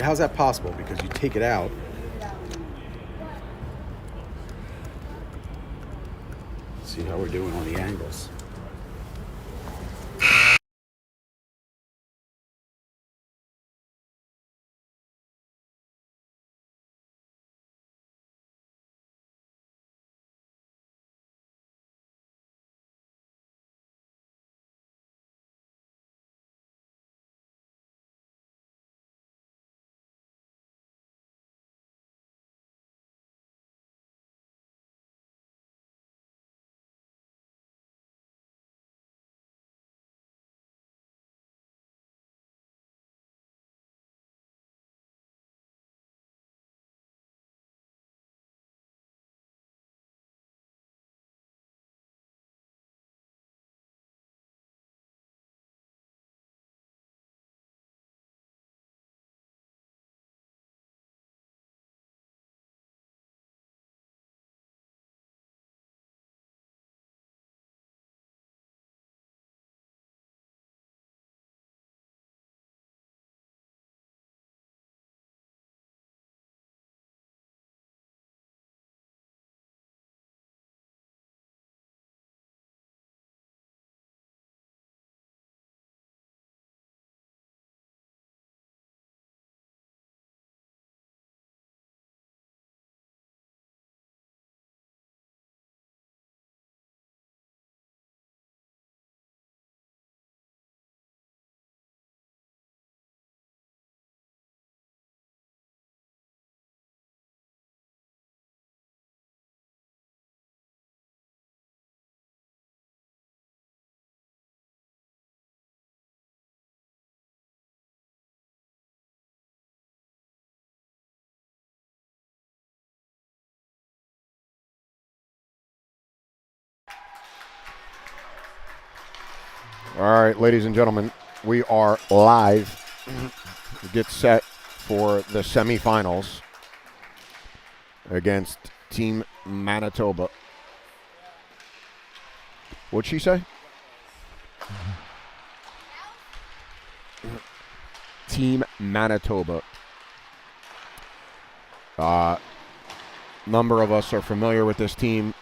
How's that possible? Because you take it out. Let's see how we're doing on the angles. All right, ladies and gentlemen, we are live. Get set for the semifinals against Team Manitoba. What'd she say? Team Manitoba. Number of us are familiar with this team.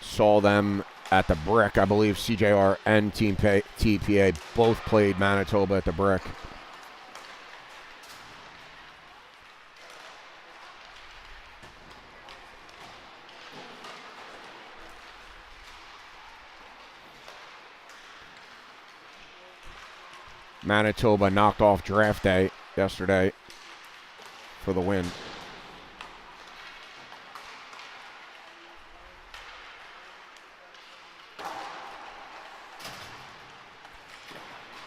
Saw them at the Brick. I believe CJR and Team TPA both played Manitoba at the Brick. Manitoba knocked off draft day yesterday for the win.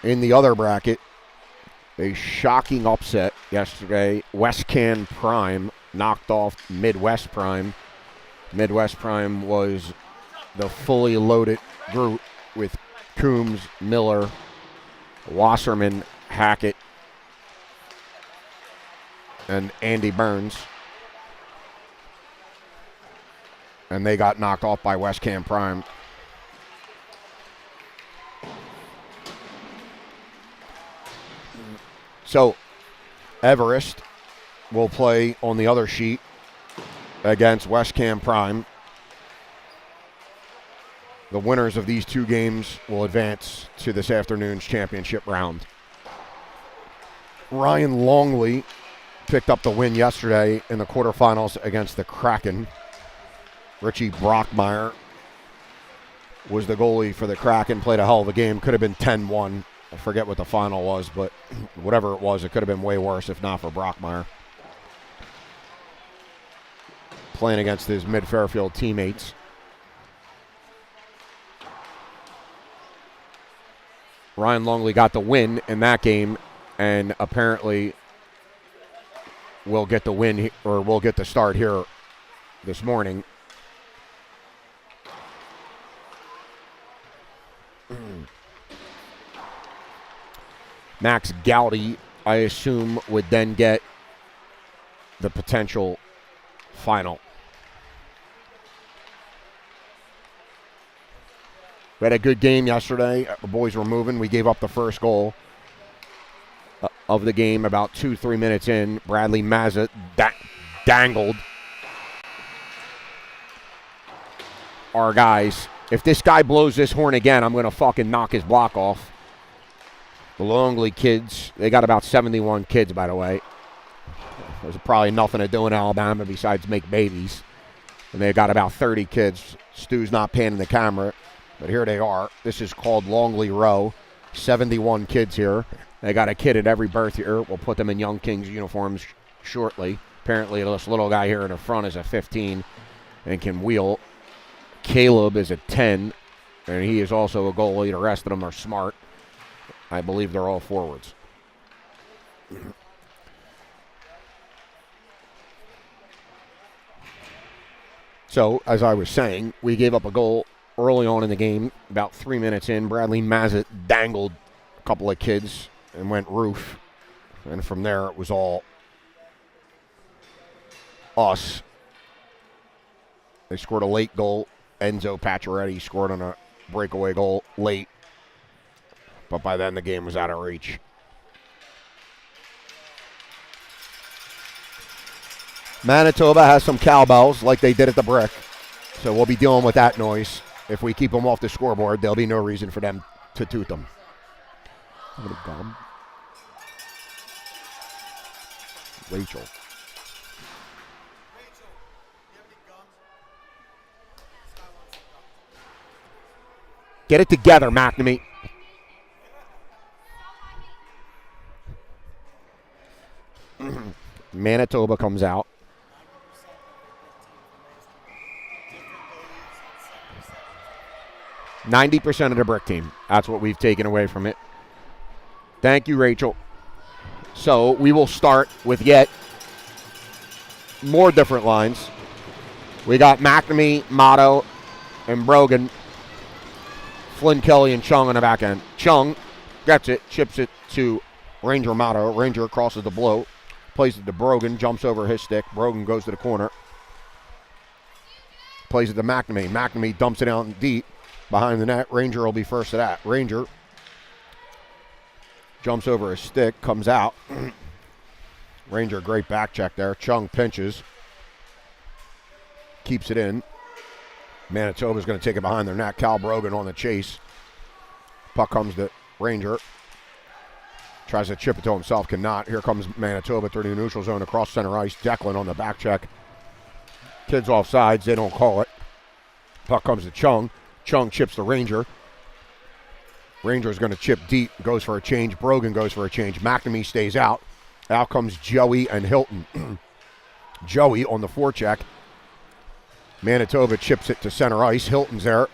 In the other bracket, a shocking upset yesterday. West Can Prime knocked off Midwest Prime. Midwest Prime was the fully loaded group with Coombs, Miller, Wasserman, Hackett, and Andy Burns. And they got knocked off by West Can Prime. So, Everest will play on the other sheet against West Can Prime. The winners of these two games will advance to this afternoon's championship round. Ryan Longley picked up the win yesterday in the quarterfinals against the Kraken. Richie Brockmeyer was the goalie for the Kraken, played a hell of a game. Could have been 10-1. I forget what the final was, but whatever it was, it could have been way worse if not for Brockmeyer. Playing against his Mid-Fairfield teammates. Ryan Longley got the win in that game, and apparently will get the win, or will get the start here this morning. Max Gowdy, I assume, would then get the potential final. We had a good game yesterday. The boys were moving. We gave up the first goal. of the game, about 2-3 minutes in. Bradley Mazza dangled our guys. If this guy blows this horn again, I'm going to fucking knock his block off. The Longley kids, they got about 71 kids, by the way. There's probably nothing to do in Alabama besides make babies. And they got about 30 kids. Stu's not panning the camera, but here they are. This is called Longley Row. 71 kids here. They got a kid at every birth year. We'll put them in Young Kings uniforms shortly. Apparently, this little guy here in the front is a 15 and can wheel. Caleb is a 10, and he is also a goalie. The rest of them are smart. I believe they're all forwards. So, as I was saying, we gave up a goal early on in the game. About 3 minutes in, Bradley Mazza dangled a couple of kids and went roof. And from there, it was all us. They scored a late goal. Enzo Pacioretty scored on a breakaway goal late. But by then, the game was out of reach. Manitoba has some cowbells like they did at the Brick. So we'll be dealing with that noise. If we keep them off the scoreboard, there'll be no reason for them to toot them. Gum. Rachel. Get it together, McNamee. Manitoba comes out. %90 of the Brick team. That's what we've taken away from it. Thank you, Rachel. So we will start with yet more different lines. We got McNamee, Motto, and Brogan. Flynn Kelly and Chung on the back end. Chung gets it, chips it to Ranger Motto. Ranger crosses the blow, plays it to Brogan, jumps over his stick. Brogan goes to the corner. Plays it to McNamee. McNamee dumps it out deep behind the net. Ranger will be first to that. Ranger jumps over his stick, comes out. Ranger, great back check there. Chung pinches. Keeps it in. Manitoba's going to take it behind their net. Cal Brogan on the chase. Puck comes to Ranger. Tries to chip it to himself, cannot. Here comes Manitoba through the neutral zone across center ice. Declan on the back check. Kids off sides, they don't call it. Puck comes to Chung. Chung chips the Ranger. Ranger's going to chip deep, goes for a change. Brogan goes for a change. McNamee stays out. Out comes Joey and Hilton. Joey on the forecheck. Manitoba chips it to center ice. Hilton's there.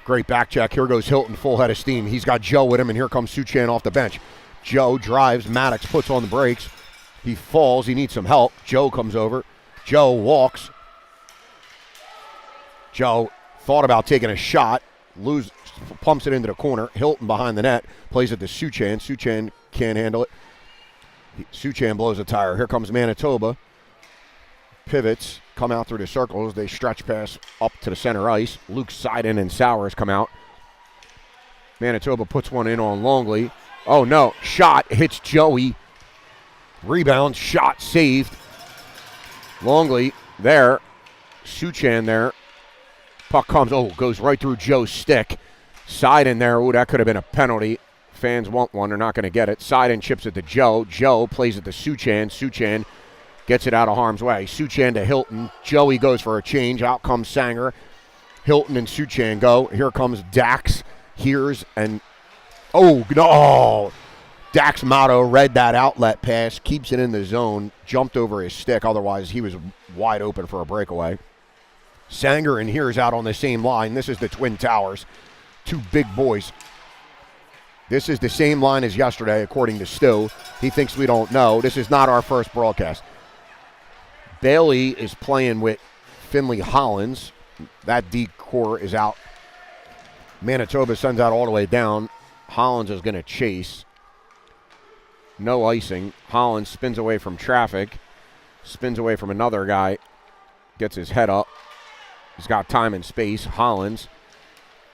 Great back check. Here goes Hilton, full head of steam. He's got Joe with him, and here comes Suchan off the bench. Joe drives. Maddox puts on the brakes. He falls. He needs some help. Joe comes over. Joe walks. Joe thought about taking a shot. Pumps it into the corner. Hilton behind the net. Plays it to Suchan. Suchan can't handle it. Suchan blows a tire. Here comes Manitoba. Pivots. Come out through the circles. They stretch pass up to the center ice. Luke Seiden and Sowers come out. Manitoba puts one in on Longley. Oh, no. Shot hits Joey. Rebound. Shot saved. Longley there. Suchan there. Puck comes. Oh, goes right through Joe's stick. Seiden there. Oh, that could have been a penalty. Fans want one. They're not going to get it. Seiden chips it to Joe. Joe plays it to Suchan. Suchan gets it out of harm's way. Suchan to Hilton. Joey goes for a change. Out comes Sanger. Hilton and Suchan go. Here comes Dax. Hears and oh no! Dax Motto read that outlet pass. Keeps it in the zone. Jumped over his stick. Otherwise, he was wide open for a breakaway. Sanger and Hears out on the same line. This is the Twin Towers. Two big boys. This is the same line as yesterday, according to Stu. He thinks we don't know. This is not our first broadcast. Bailey is playing with Finley Hollins. That D-core is out. Manitoba sends out all the way down. Hollins is going to chase. No icing. Hollins spins away from traffic. Spins away from another guy. Gets his head up. He's got time and space. Hollins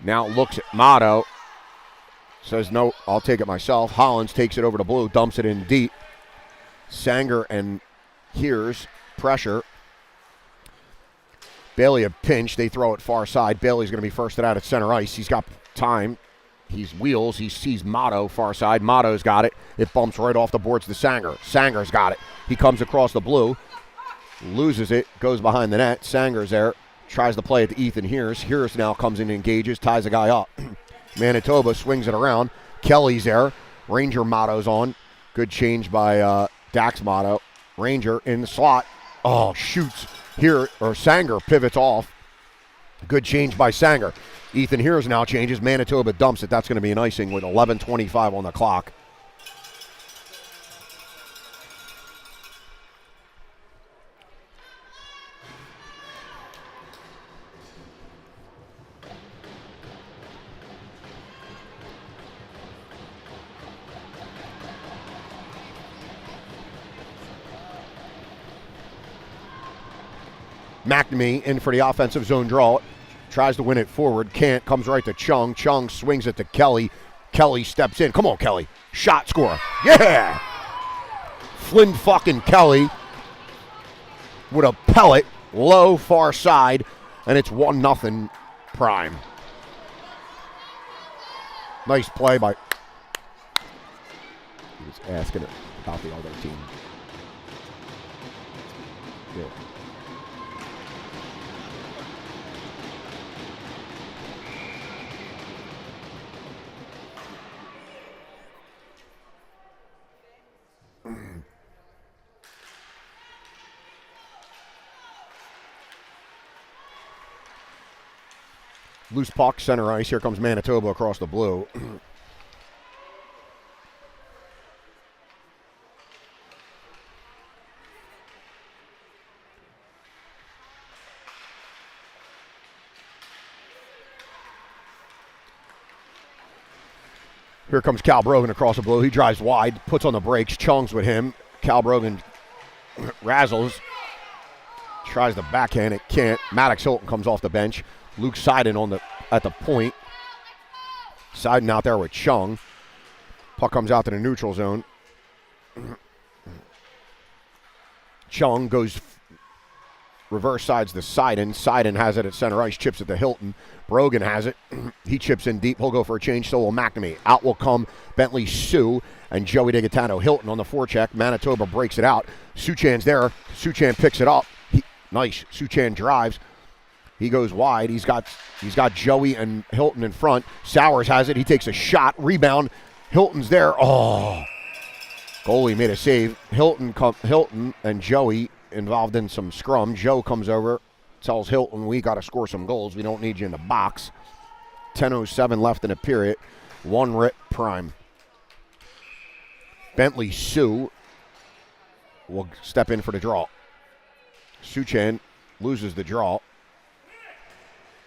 now looks at Motto. Says, no, I'll take it myself. Hollins takes it over to blue, dumps it in deep. Sanger and here's pressure. Bailey a pinch. They throw it far side. Bailey's going to be firsted out at center ice. He's got time. He's wheels. He sees Motto far side. Motto's got it. It bumps right off the boards to Sanger. Sanger's got it. He comes across the blue. Loses it. Goes behind the net. Sanger's there. Tries to play it to Ethan Hears. Hears now comes in and engages. Ties a guy up. Manitoba swings it around. Kelly's there. Ranger Motto's on. Good change by Dax Motto. Ranger in the slot. Oh, shoots. Here, or Sanger pivots off. Good change by Sanger. Ethan Hears now changes. Manitoba dumps it. That's going to be an icing with 11:25 on the clock. McNamee in for the offensive zone draw. Tries to win it forward. Can't. Comes right to Chung. Chung swings it to Kelly. Kelly steps in. Come on, Kelly. Shot scorer. Yeah! Flynn fucking Kelly with a pellet. Low far side. And it's 1-0 Prime. Nice play by... He was asking about the other team. Yeah. Loose puck, center ice. Here comes Manitoba across the blue. Here comes Cal Brogan across the blue. He drives wide, puts on the brakes, chungs with him. Cal Brogan razzles. Tries the backhand, it can't. Maddox Hilton comes off the bench. Luke Seiden at the point. Seiden out there with Chung. Puck comes out to the neutral zone. Chung goes reverse sides to Seiden. Seiden has it at center ice, chips it to Hilton. Brogan has it. He chips in deep. He'll go for a change, so will McNamee. Out will come Bentley Sue and Joey DeGaetano. Hilton on the forecheck. Manitoba breaks it out. Suchan's there. Suchan picks it up. Nice. Suchan drives. He goes wide. He's got Joey and Hilton in front. Sowers has it. He takes a shot. Rebound. Hilton's there. Oh. Goalie made a save. Hilton and Joey involved in some scrum. Joe comes over, tells Hilton, we got to score some goals. We don't need you in the box. 10:07 left in the period. 1 rip Prime. Bentley Sue will step in for the draw. Suchan loses the draw.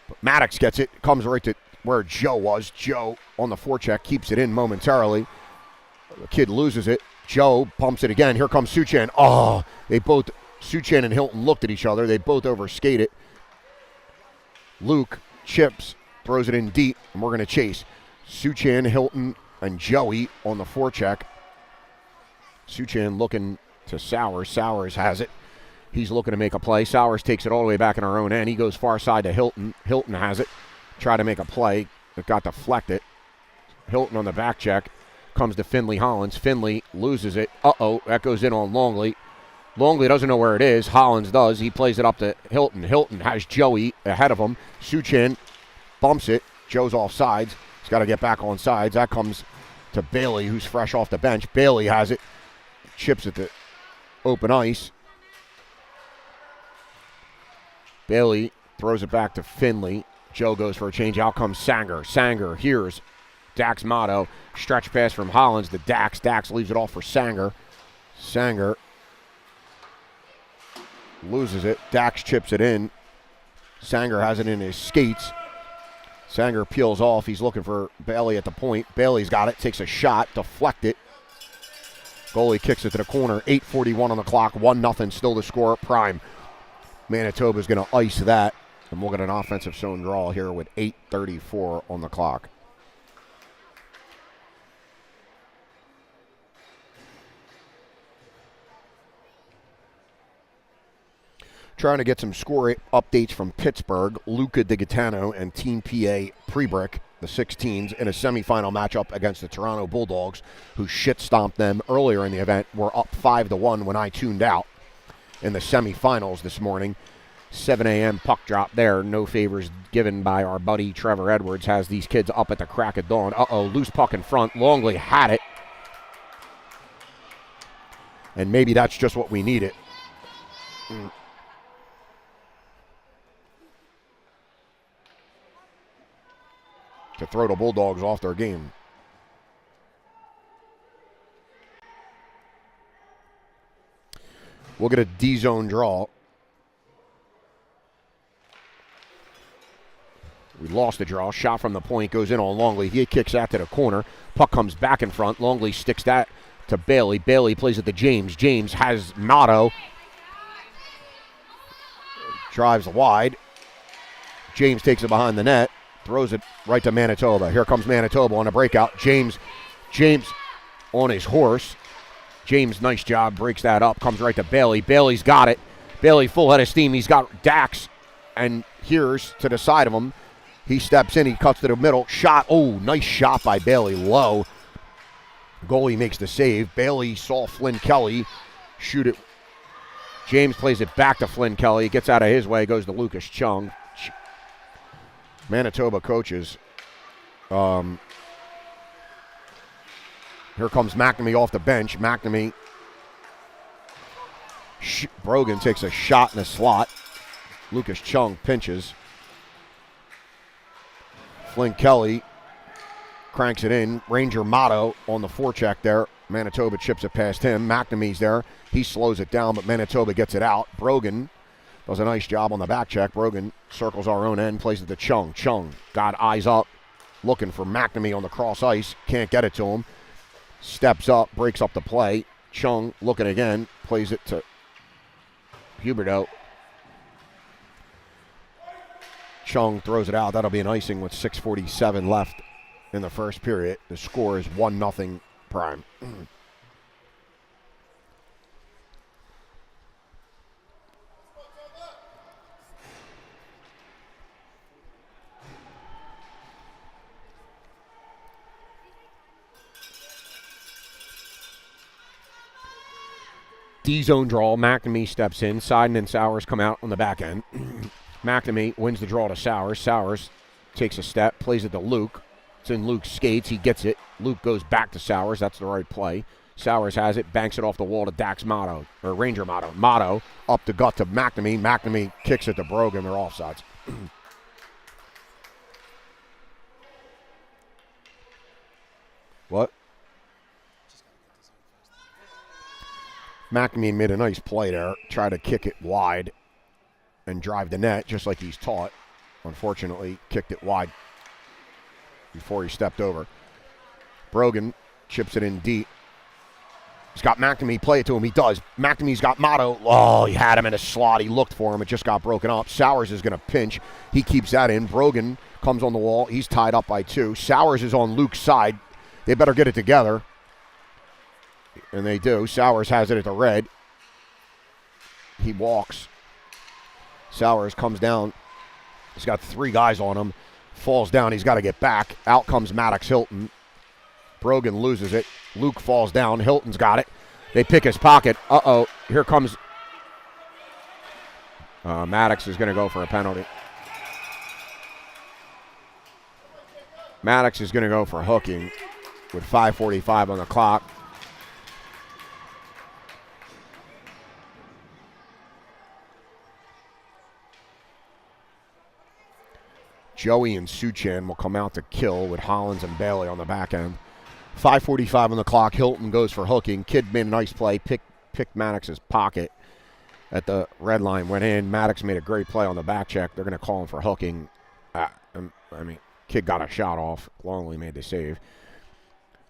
But Maddox gets it, comes right to where Joe was. Joe on the forecheck, keeps it in momentarily. The kid loses it. Joe pumps it again. Here comes Suchan. Oh, Suchan and Hilton looked at each other. They both overskate it. Luke chips, throws it in deep, and we're going to chase. Suchan, Hilton, and Joey on the forecheck. Suchan looking to Sowers. Sowers has it. He's looking to make a play. Sowers takes it all the way back in our own end. He goes far side to Hilton. Hilton has it. Try to make a play. It got deflected. Hilton on the back check. Comes to Finley Hollins. Finley loses it. Uh-oh. That goes in on Longley. Longley doesn't know where it is. Hollins does. He plays it up to Hilton. Hilton has Joey ahead of him. Suchan bumps it. Joe's off sides. He's got to get back on sides. That comes to Bailey, who's fresh off the bench. Bailey has it. Chips it to open ice. Bailey throws it back to Finley. Joe goes for a change. Out comes Sanger. Sanger here's Dax Motto. Stretch pass from Hollins to Dax. Dax leaves it off for Sanger. Sanger loses it. Dax chips it in. Sanger has it in his skates. Sanger peels off. He's looking for Bailey at the point. Bailey's got it. Takes a shot. Deflect it. Goalie kicks it to the corner. 8:41 on the clock. 1-0 still to score. Prime. Manitoba's going to ice that. And we'll get an offensive zone draw here with 8:34 on the clock. Trying to get some score updates from Pittsburgh. Luca DiGaetano and Team PA Prebrick, the 16s, in a semifinal matchup against the Toronto Bulldogs, who shit-stomped them earlier in the event. Were up 5-1 when I tuned out in the semifinals this morning. 7 a.m. puck drop there. No favors given by our buddy Trevor Edwards. Has these kids up at the crack of dawn. Loose puck in front. Longley had it. And maybe that's just what we needed. To throw the Bulldogs off their game. We'll get a D-zone draw. We lost the draw. Shot from the point goes in on Longley. He kicks that to the corner. Puck comes back in front. Longley sticks that to Bailey. Bailey plays it to James. James has Motto. Drives wide. James takes it behind the net. Throws it right to Manitoba. Here comes Manitoba on a breakout. James on his horse. James, nice job, breaks that up. Comes right to Bailey. Bailey's got it. Bailey full head of steam. He's got Dax and here's to the side of him. He steps in. He cuts to the middle. Shot. Oh, nice shot by Bailey. Low. Goalie makes the save. Bailey saw Flynn Kelly shoot it. James plays it back to Flynn Kelly. Gets out of his way. Goes to Lucas Chung. Manitoba coaches. Here comes McNamee off the bench. McNamee. Brogan takes a shot in the slot. Lucas Chung pinches. Flynn Kelly cranks it in. Ranger Motto on the forecheck there. Manitoba chips it past him. McNamee's there. He slows it down, but Manitoba gets it out. Brogan does a nice job on the back check. Brogan circles our own end, plays it to Chung. Chung got eyes up, looking for McNamee on the cross ice. Can't get it to him. Steps up, breaks up the play. Chung looking again, plays it to Huberdeau. Chung throws it out. That'll be an icing with 6:47 left in the first period. The score is 1-0 Prime. D-zone draw. McNamee steps in. Seiden and Sowers come out on the back end. McNamee wins the draw to Sowers. Sowers takes a step, plays it to Luke. It's in Luke's skates. He gets it. Luke goes back to Sowers. That's the right play. Sowers has it, banks it off the wall to Dax Motto, or Ranger Motto. Motto up the gut to McNamee. McNamee kicks it to Brogan. They're offsides. What? McNamee made a nice play there. Tried to kick it wide and drive the net just like he's taught. Unfortunately, kicked it wide before he stepped over. Brogan chips it in deep. He's got McNamee. Play it to him. He does. McNamee's got Motto. Oh, he had him in a slot. He looked for him. It just got broken up. Sowers is going to pinch. He keeps that in. Brogan comes on the wall. He's tied up by 2. Sowers is on Luke's side. They better get it together. And they do. Sowers has it at the red. He walks. Sowers comes down. He's got 3 guys on him. Falls down. He's got to get back. Out comes Maddox Hilton. Brogan loses it. Luke falls down. Hilton's got it. They pick his pocket. Uh-oh. Here comes... Maddox is going to go for a penalty. Maddox is going to go for hooking with 5:45 on the clock. Joey and Suchan will come out to kill with Hollins and Bailey on the back end. 5:45 on the clock. Hilton goes for hooking. Kid made a nice play. Picked Maddox's pocket at the red line. Went in. Maddox made a great play on the back check. They're going to call him for hooking. Kid got a shot off. Longley made the save.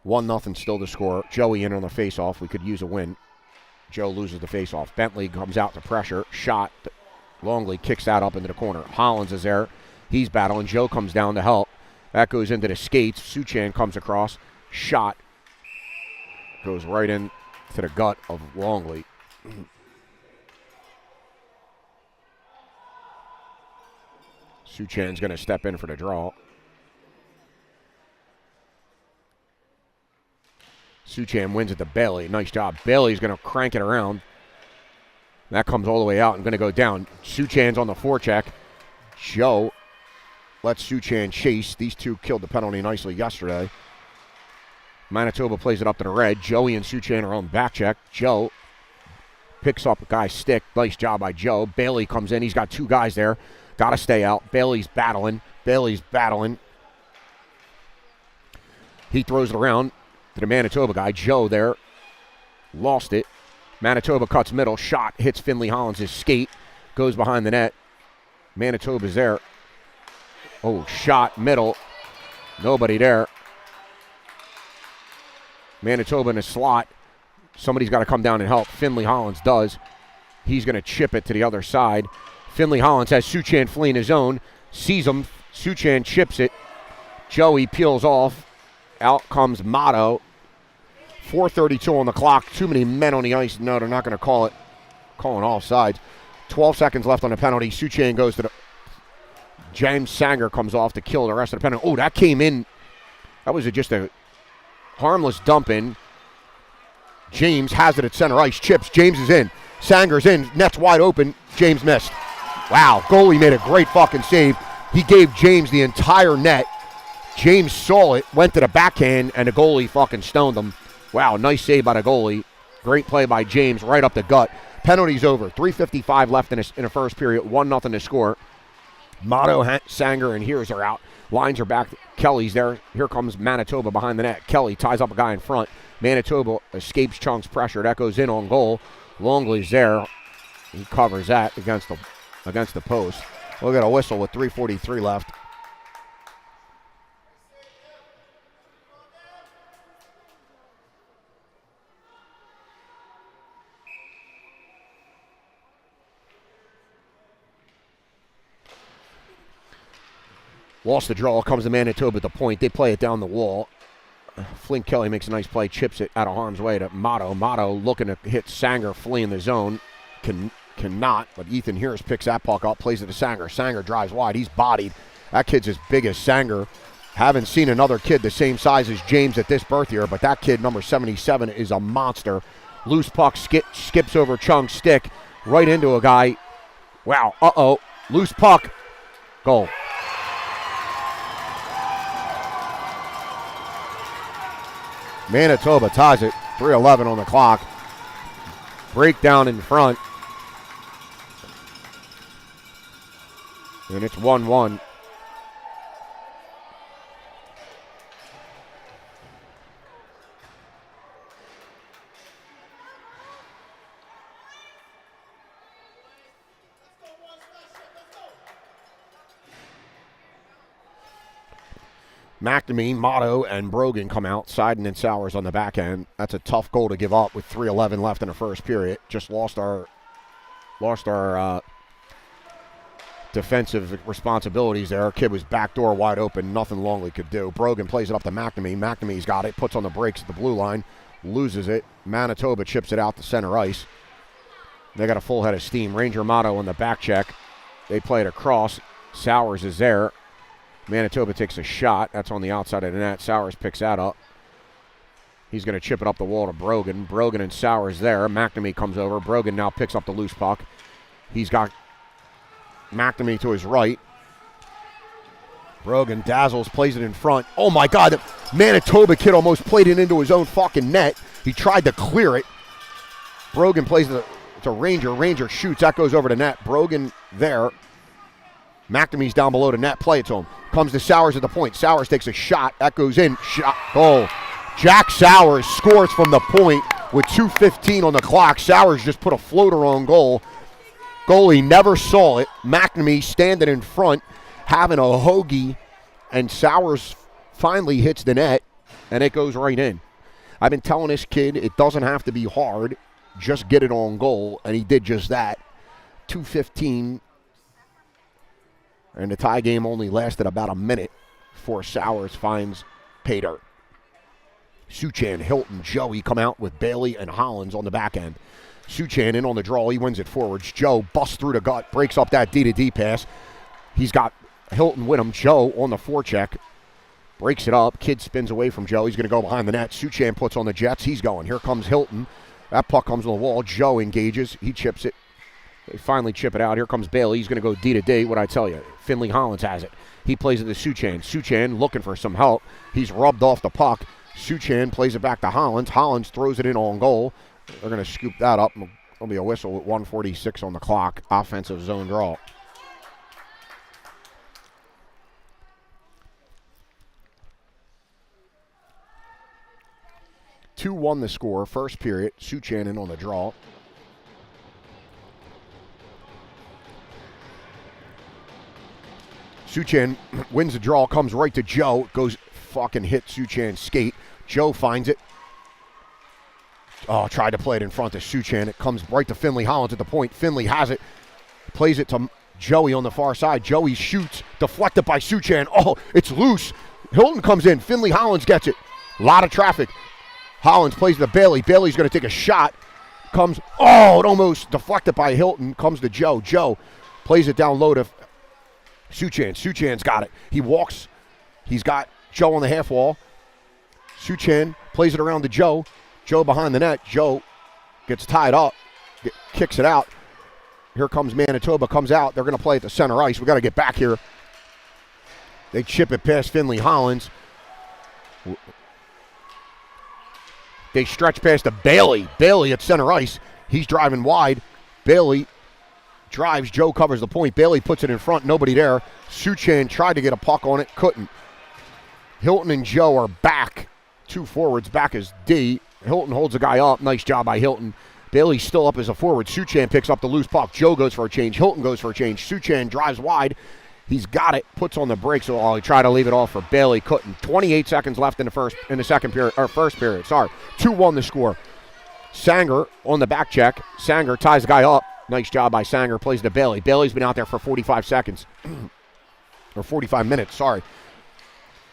1-0 still to score. Joey in on the faceoff. We could use a win. Joe loses the faceoff. Bentley comes out to pressure. Shot. Longley kicks that up into the corner. Hollins is there. He's battling. Joe comes down to help. That goes into the skates. Suchan comes across. Shot. Goes right in to the gut of Longley. Suchan's going to step in for the draw. Suchan wins it to Bailey. Nice job. Bailey's going to crank it around. That comes all the way out and going to go down. Suchan's on the forecheck. Joe lets Suchan chase. These two killed the penalty nicely yesterday. Manitoba plays it up to the red. Joey and Suchan are on back check. Joe picks up a guy's stick. Nice job by Joe. Bailey comes in. He's got two guys there. Got to stay out. Bailey's battling. He throws it around to the Manitoba guy. Joe there. Lost it. Manitoba cuts middle. Shot. Hits Finley Hollins' skate. Goes behind the net. Manitoba's there. Oh, shot. Middle. Nobody there. Manitoba in a slot. Somebody's got to come down and help. Finley Hollins does. He's going to chip it to the other side. Finley Hollins has Suchan fleeing his own. Sees him. Suchan chips it. Joey peels off. Out comes Motto. 4:32 on the clock. Too many men on the ice. No, they're not going to call it. Calling offsides. 12 seconds left on the penalty. Suchan goes to the... James Sanger comes off to kill the rest of the penalty. Oh, that came in. That was just a harmless dump in. James has it at center ice. Chips. James is in. Sanger's in. Net's wide open. James missed. Wow. Goalie made a great fucking save. He gave James the entire net. James saw it, went to the backhand, and the goalie fucking stoned him. Wow. Nice save by the goalie. Great play by James right up the gut. Penalty's over. 3:55 left in the first period. 1-0 to score. Motto, Sanger, and Hears are out. Lines are back. Kelly's there. Here comes Manitoba behind the net. Kelly ties up a guy in front. Manitoba escapes Chung's pressure. That goes in on goal. Longley's there. He covers that against the post. We'll get a whistle with 3:43 left. Lost the draw. Comes the Manitoba at the point. They play it down the wall. Flint Kelly makes a nice play. Chips it out of harm's way to Motto. Motto looking to hit Sanger. Fleeing the zone. Cannot. But Ethan Hears picks that puck up. Plays it to Sanger. Sanger drives wide. He's bodied. That kid's as big as Sanger. Haven't seen another kid the same size as James at this birth year. But that kid, number 77, is a monster. Loose puck skips over Chung's stick. Right into a guy. Wow. Uh-oh. Loose puck. Goal. Manitoba ties it. 3:11 on the clock. Breakdown in front. And it's 1-1. McNamee, Motto, and Brogan come out. Seiden and Sowers on the back end. That's a tough goal to give up with 3:11 left in the first period. Just lost our defensive responsibilities there. Our kid was backdoor wide open. Nothing Longley could do. Brogan plays it up to McNamee. McNamee's got it. Puts on the brakes at the blue line. Loses it. Manitoba chips it out to center ice. They got a full head of steam. Ranger Motto on the back check. They play it across. Sowers is there. Manitoba takes a shot. That's on the outside of the net. Sowers picks that up. He's going to chip it up the wall to Brogan. Brogan and Sowers there. McNamee comes over. Brogan now picks up the loose puck. He's got McNamee to his right. Brogan dazzles, plays it in front. Oh, my God. The Manitoba kid almost played it into his own fucking net. He tried to clear it. Brogan plays it to Ranger. Ranger shoots. That goes over the net. Brogan there. McNamee's down below the net. Play it to him. Comes to Sowers at the point. Sowers takes a shot. That goes in. Shot. Goal. Jack Sowers scores from the point with 2:15 on the clock. Sowers just put a floater on goal. Goalie never saw it. McNamee standing in front, having a hoagie, and Sowers finally hits the net, and it goes right in. I've been telling this kid it doesn't have to be hard. Just get it on goal, and he did just that. 2:15. And the tie game only lasted about a minute before Sowers finds pay dirt. Suchan, Hilton, Joey come out with Bailey and Hollins on the back end. Suchan in on the draw. He wins it forwards. Joe busts through the gut, breaks up that D-to-D pass. He's got Hilton with him. Joe on the forecheck. Breaks it up. Kid spins away from Joe. He's going to go behind the net. Suchan puts on the Jets. He's going. Here comes Hilton. That puck comes on the wall. Joe engages. He chips it. They finally chip it out. Here comes Bailey. He's going to go D to D. What'd I tell you? Finley Hollins has it. He plays it to Suchan. Suchan looking for some help. He's rubbed off the puck. Suchan plays it back to Hollins. Hollins throws it in on goal. They're going to scoop that up. There'll be a whistle with 1:46 on the clock. Offensive zone draw. Two-1 the score. First period. Suchan in on the draw. Suchan wins the draw, comes right to Joe. Goes fucking hit Suchan's skate. Joe finds it. Oh, tried to play it in front of Suchan. It comes right to Finley Hollins at the point. Finley has it. Plays it to Joey on the far side. Joey shoots. Deflected by Suchan. Oh, it's loose. Hilton comes in. Finley Hollins gets it. A lot of traffic. Hollins plays to Bailey. Bailey's going to take a shot. It almost deflected by Hilton. Comes to Joe. Joe plays it down low to Suchan. Suchan's got it. He walks. He's got Joe on the half wall. Suchan plays it around to Joe. Joe behind the net. Joe gets tied up. Kicks it out. Here comes Manitoba. Comes out. They're going to play at the center ice. We got to get back here. They chip it past Finley Hollins. They stretch past to Bailey. Bailey at center ice. He's driving wide. Bailey drives. Joe covers the point. Bailey puts it in front. Nobody there. Suchan tried to get a puck on it. Couldn't. Hilton and Joe are back. Two forwards. Back as D. Hilton holds a guy up. Nice job by Hilton. Bailey's still up as a forward. Suchan picks up the loose puck. Joe goes for a change. Hilton goes for a change. Suchan drives wide. He's got it. Puts on the brakes. So he tried to leave it off for Bailey. Couldn't. 28 seconds left in the second period, or first period. Sorry. 2-1 the score. Sanger on the back check. Sanger ties the guy up. Nice job by Sanger. Plays to Bailey. Bailey's been out there for 45 seconds. Or 45 minutes, sorry.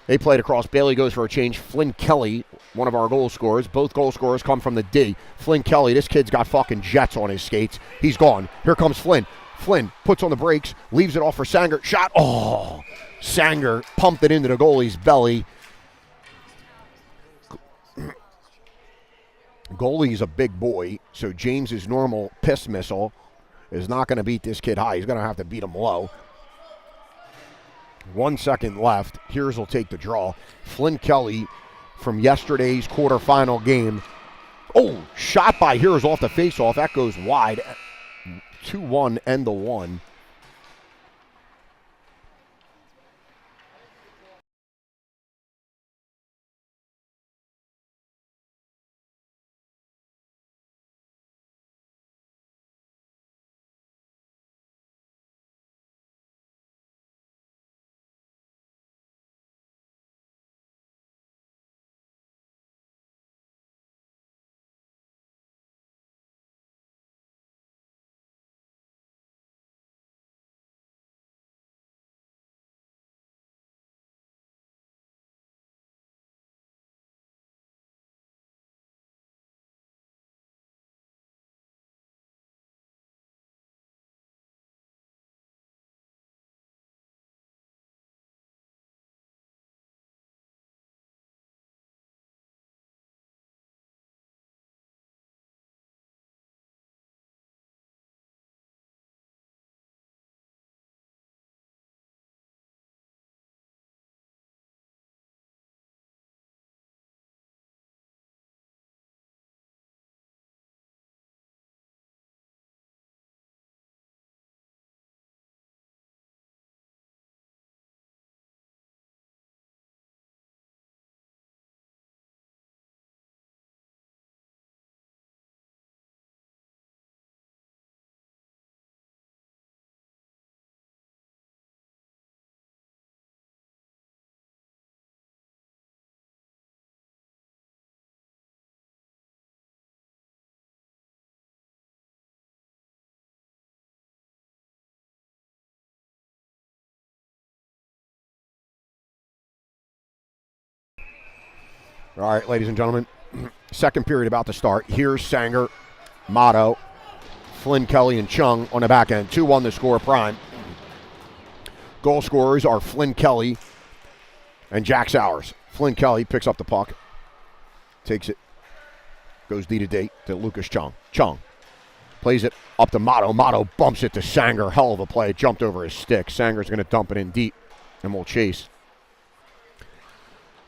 They played across. Bailey goes for a change. Flynn Kelly, one of our goal scorers. Both goal scorers come from the D. Flynn Kelly, this kid's got fucking jets on his skates. He's gone. Here comes Flynn. Flynn puts on the brakes, leaves it off for Sanger. Shot. Oh, Sanger pumped it into the goalie's belly. Goalie's a big boy, so James's normal piss missile is not going to beat this kid high. He's going to have to beat him low. 1 second left. Here's will take the draw. Flynn Kelly from yesterday's quarterfinal game. Oh, shot by Here's off the faceoff. That goes wide. 2-1 and the 1. All right, ladies and gentlemen, second period about to start. Here's Sanger, Motto, Flynn Kelly, and Chung on the back end. 2-1 the score, Prime. Goal scorers are Flynn Kelly and Jack Sowers. Flynn Kelly picks up the puck, takes it, goes D to D to Lucas Chung. Chung plays it up to Motto. Motto bumps it to Sanger. Hell of a play. It jumped over his stick. Sanger's going to dump it in deep, and we'll chase.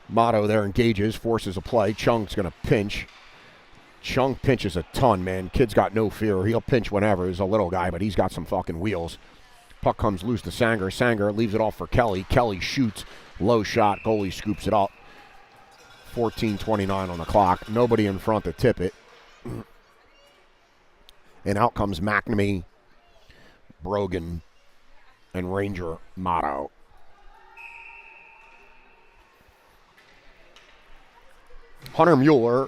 Motto there engages, forces a play. Chung's going to pinch. Chung pinches a ton, man. Kid's got no fear. He'll pinch whenever. He's a little guy, but he's got some fucking wheels. Puck comes loose to Sanger. Sanger leaves it off for Kelly. Kelly shoots. Low shot. Goalie scoops it up. 14:29 on the clock. Nobody in front to tip it. And out comes McNamee, Brogan, and Ranger Motto. Hunter Mueller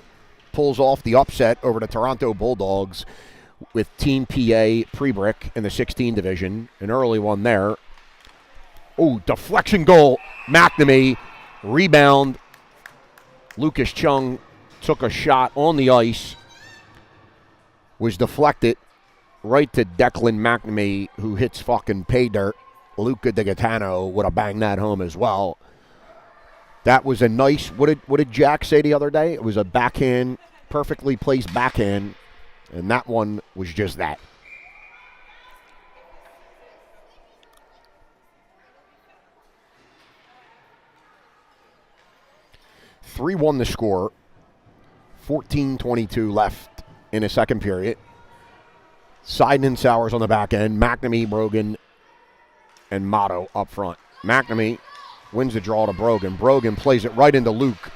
pulls off the upset over the Toronto Bulldogs with Team PA Prebrick in the 16 division. An early one there. Oh, deflection goal. McNamee, rebound. Lucas Chung took a shot on the ice. Was deflected right to Declan McNamee, who hits fucking pay dirt. Luca DeGaetano would have banged that home as well. That was a nice, what did Jack say the other day? It was a backhand, perfectly placed backhand, and that one was just that. (3-1) the score. 14:22 left in the second period. Seiden and Sowers on the back end. McNamee, Brogan, and Motto up front. McNamee wins the draw to Brogan. Brogan plays it right into Luke.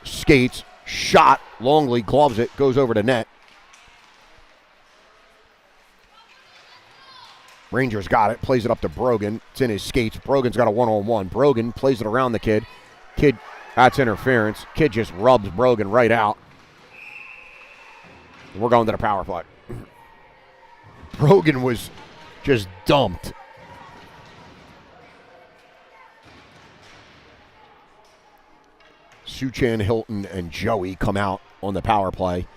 Skates, shot, Longley gloves it, goes over the net. Rangers got it, plays it up to Brogan. It's in his skates. Brogan's got a one-on-one. Brogan plays it around the kid. Kid, that's interference. Kid just rubs Brogan right out. We're going to the power play. Brogan was just dumped. Suchan, Hilton, and Joey come out on the power play.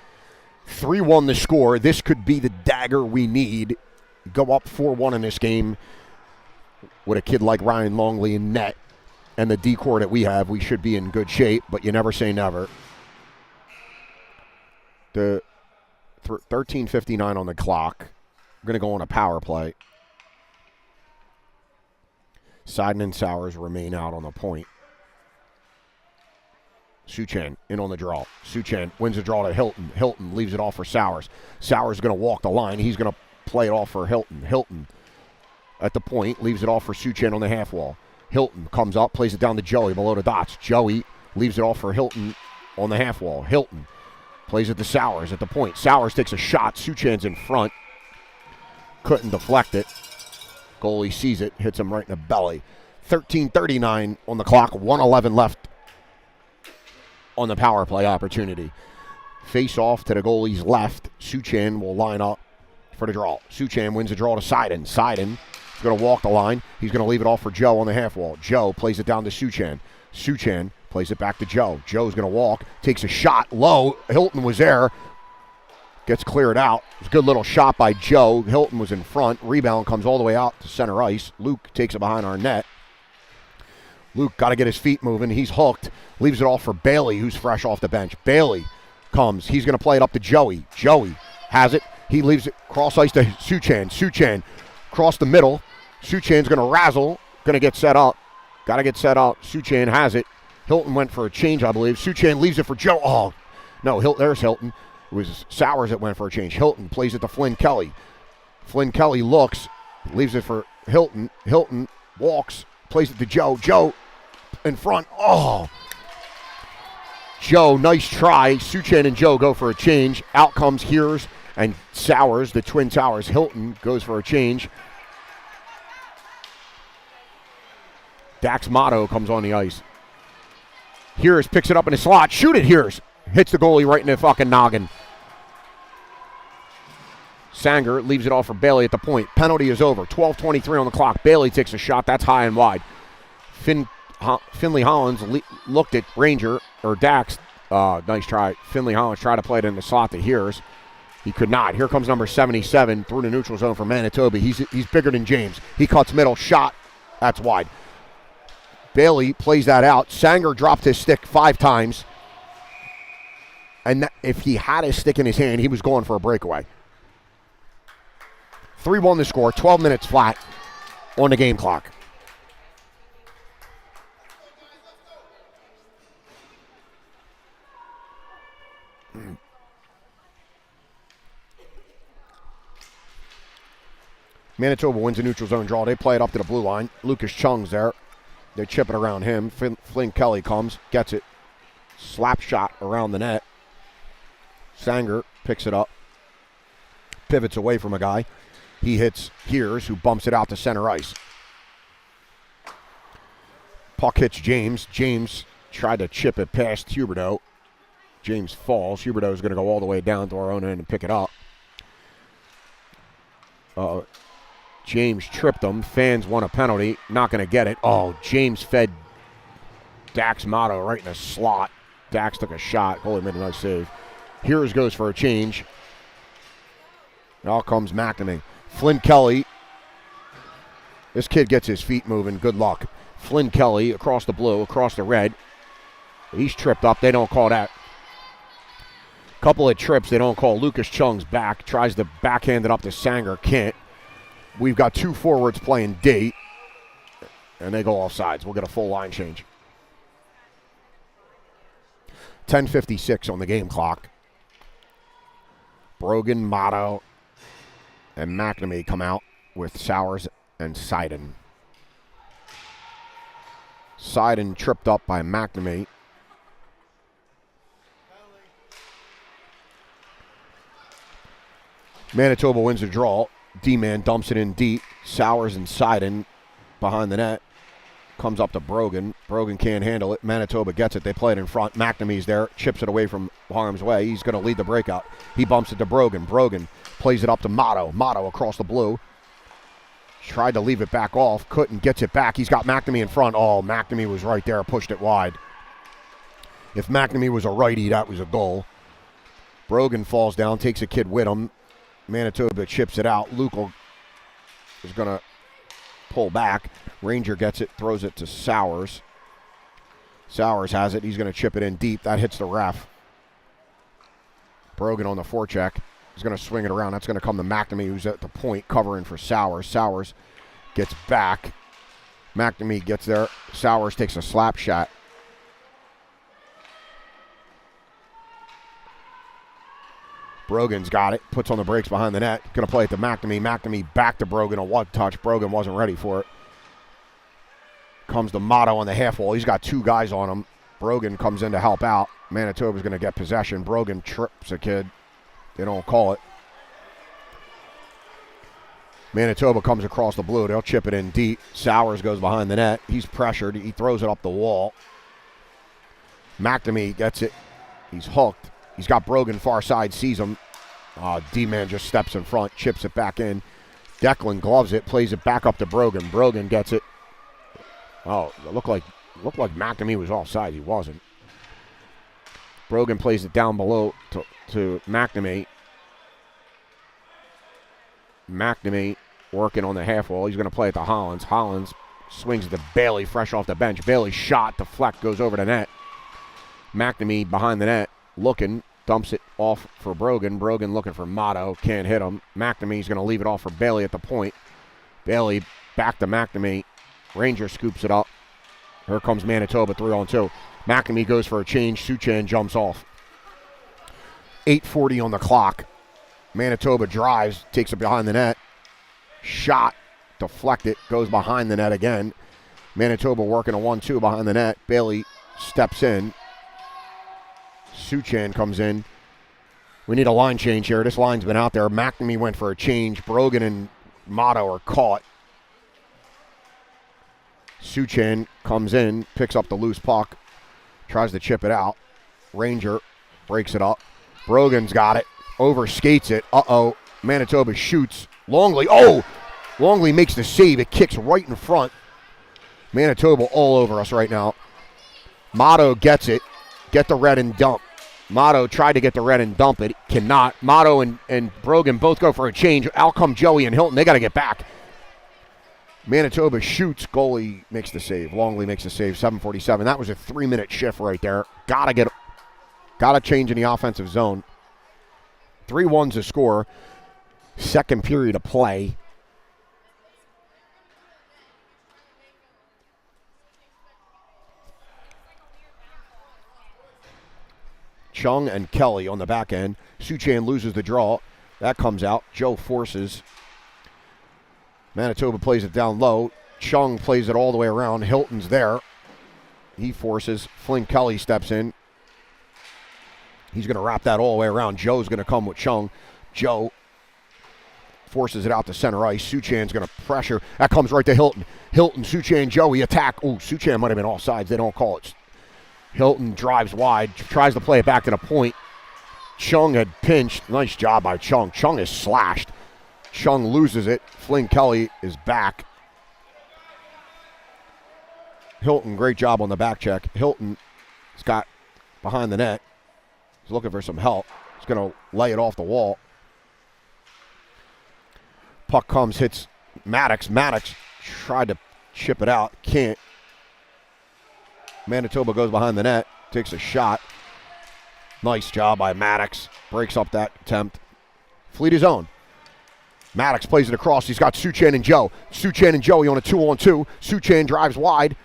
3-1 the score. This could be the dagger we need. Go up 4-1 in this game with a kid like Ryan Longley in net and the decor that we have. We should be in good shape, but you never say never. The 13:59 on the clock. We're going to go on a power play. Seiden and Sowers remain out on the point. Suchan in on the draw. Suchan wins the draw to Hilton. Hilton leaves it off for Sowers. Sowers is going to walk the line. He's going to play it off for Hilton. Hilton at the point leaves it off for Suchan on the half wall. Hilton comes up, plays it down to Joey below the dots. Joey leaves it off for Hilton on the half wall. Hilton plays it to Sowers at the point. Sowers takes a shot. Suchan's in front. Couldn't deflect it. Goalie sees it, hits him right in the belly. 13:39 on the clock. 1:11 left on the power play opportunity. Face off to the goalie's left. Suchan will line up for the draw. Suchan wins the draw to Seiden. Seiden is going to walk the line. He's going to leave it off for Joe on the half wall. Joe plays it down to Suchan. Suchan plays it back to Joe. Joe's going to walk, takes a shot low. Hilton was there. Gets cleared out. It was a good little shot by Joe. Hilton was in front. Rebound comes all the way out to center ice. Luke takes it behind our net. Luke got to get his feet moving. He's hooked. Leaves it off for Bailey, who's fresh off the bench. Bailey comes. He's going to play it up to Joey. Joey has it. He leaves it cross ice to Suchan. Suchan across the middle. Suchan's going to razzle. Going to get set up. Got to get set up. Suchan has it. Hilton went for a change, I believe. Suchan leaves it for Joe. Oh, no, there's Hilton. It was Sowers that went for a change. Hilton plays it to Flynn Kelly. Flynn Kelly looks, leaves it for Hilton. Hilton walks, plays it to Joe. Joe in front. Oh. Joe, nice try. Suchan and Joe go for a change. Out comes Heers and Sowers, the twin Sowers. Hilton goes for a change. Dax Motto comes on the ice. Heers picks it up in the slot. Shoot it, Heers. Hits the goalie right in the fucking noggin. Sanger leaves it off for Bailey at the point. Penalty is over. 12:23 on the clock. Bailey takes a shot. That's high and wide. Finley Hollins looked at Ranger, or Dax. Nice try. Finley Hollins tried to play it in the slot to Heers. He could not. Here comes number 77 through the neutral zone for Manitoba. He's bigger than James. He cuts middle. Shot That's wide. Bailey plays that out. Sanger dropped his stick 5 times. And if he had his stick in his hand, he was going for a breakaway. 3-1 the score, 12 minutes flat on the game clock. Manitoba wins a neutral zone draw. They play it up to the blue line. Lucas Chung's there. They chip it around him. Flynn Kelly comes, gets it. Slap shot around the net. Sanger picks it up. Pivots away from a guy. He hits Hears, who bumps it out to center ice. Puck hits James. James tried to chip it past Huberdeau. James falls. Huberdeau is going to go all the way down to our own end and pick it up. James tripped him. Fans want a penalty. Not going to get it. Oh, James fed Dax Motto right in the slot. Dax took a shot. Goalie made a nice save. Hears goes for a change. Now comes McNamee. Flynn Kelly. This kid gets his feet moving. Good luck. Flynn Kelly across the blue, across the red. He's tripped up. They don't call that. Couple of trips. They don't call. Lucas Chung's back. Tries to backhand it up to Sanger. Can't. We've got 2 forwards playing D. And they go off sides. We'll get a full line change. 10:56 on the game clock. Brogan, Motto, and McNamee come out with Sowers and Seiden. Seiden tripped up by McNamee. Manitoba wins the draw. D-man dumps it in deep. Sowers and Seiden behind the net. Comes up to Brogan. Brogan can't handle it. Manitoba gets it. They play it in front. McNamee's there. Chips it away from harm's way. He's going to lead the breakout. He bumps it to Brogan. Brogan plays it up to Motto. Motto across the blue. Tried to leave it back off. Couldn't. Gets it back. He's got McNamee in front. Oh, McNamee was right there. Pushed it wide. If McNamee was a righty, that was a goal. Brogan falls down. Takes a kid with him. Manitoba chips it out. Lukel is going to pull back. Ranger gets it, throws it to Sowers. Sowers has it. He's going to chip it in deep. That hits the ref. Brogan on the forecheck. He's going to swing it around. That's going to come to McNamee, who's at the point covering for Sowers. Sowers gets back. McNamee gets there. Sowers takes a slap shot. Brogan's got it. Puts on the brakes behind the net. Going to play it to McNamee. McNamee back to Brogan. A one touch. Brogan wasn't ready for it. Comes to Motto on the half wall. He's got 2 guys on him. Brogan comes in to help out. Manitoba's going to get possession. Brogan trips a kid. They don't call it. Manitoba comes across the blue. They'll chip it in deep. Sowers goes behind the net. He's pressured. He throws it up the wall. McNamee gets it. He's hooked. He's got Brogan far side, sees him. D-man just steps in front, chips it back in. Declan gloves it, plays it back up to Brogan. Brogan gets it. Oh, it looked like McNamee was offside. He wasn't. Brogan plays it down below to McNamee. McNamee working on the half wall. He's going to play it to Hollins. Hollins swings it to Bailey, fresh off the bench. Bailey shot, deflect, goes over the net. McNamee behind the net, looking, dumps it off for Brogan. Brogan looking for Motto, can't hit him. McNamee's going to leave it off for Bailey at the point. Bailey back to McNamee. Ranger scoops it up. Here comes Manitoba, 3-on-2. McNamee goes for a change. Suchan jumps off. 8:40 on the clock. Manitoba drives, takes it behind the net. Shot, deflected, goes behind the net again. Manitoba working a 1-2 behind the net. Bailey steps in. Suchan comes in. We need a line change here. This line's been out there. McNamee went for a change. Brogan and Motto are caught. Suchan comes in, picks up the loose puck, tries to chip it out. Ranger breaks it up. Brogan's got it, overskates it. Uh-oh. Manitoba shoots. Longley. Oh! Longley makes the save. It kicks right in front. Manitoba all over us right now. Motto gets it. Get the red and dump. Motto tried to get the red and dump it. Cannot. Motto and Brogan both go for a change. Out come Joey and Hilton. They got to get back. Manitoba shoots, goalie makes the save. Longley makes the save, 7:47. That was a 3-minute shift right there. Gotta change in the offensive zone. 3-1's the score. Second period of play. Chung and Kelly on the back end. Suchan loses the draw. That comes out. Joe forces. Manitoba plays it down low. Chung plays it all the way around. Hilton's there. He forces. Flynn Kelly steps in. He's going to wrap that all the way around. Joe's going to come with Chung. Joe forces it out to center ice. Suchan's going to pressure. That comes right to Hilton. Hilton, Suchan, Joey attack. Oh, Suchan might have been offsides. They don't call it. Hilton drives wide, tries to play it back to the point. Chung had pinched. Nice job by Chung. Chung is slashed. Chung loses it. Flynn Kelly is back. Hilton, great job on the back check. Hilton has got behind the net. He's looking for some help. He's going to lay it off the wall. Puck comes, hits Maddox. Maddox tried to chip it out. Can't. Manitoba goes behind the net. Takes a shot. Nice job by Maddox. Breaks up that attempt. Fleet his own. Maddox plays it across. He's got Suchan and Joe. Suchan and Joey on a 2-on-2. Suchan drives wide.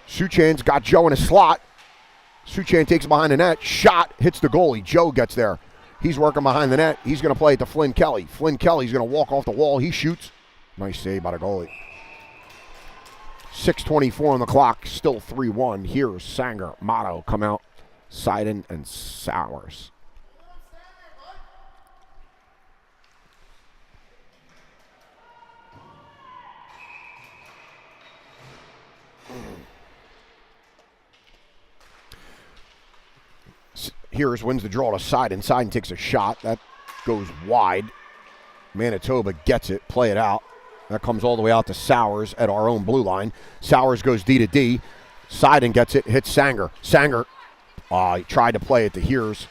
Suchan's got Joe in a slot. Suchan takes it behind the net. Shot. Hits the goalie. Joe gets there. He's working behind the net. He's going to play it to Flynn Kelly. Flynn Kelly's going to walk off the wall. He shoots. Nice save by the goalie. 6:24 on the clock. Still 3-1. Here's Sanger. Motto come out. Seiden and Sowers. Here's wins the draw to Seiden. Seiden takes a shot. That goes wide. Manitoba gets it. Play it out. That comes all the way out to Sowers at our own blue line. Sowers goes D to D. Seiden gets it. Hits Sanger. Sanger he tried to play it to Hears.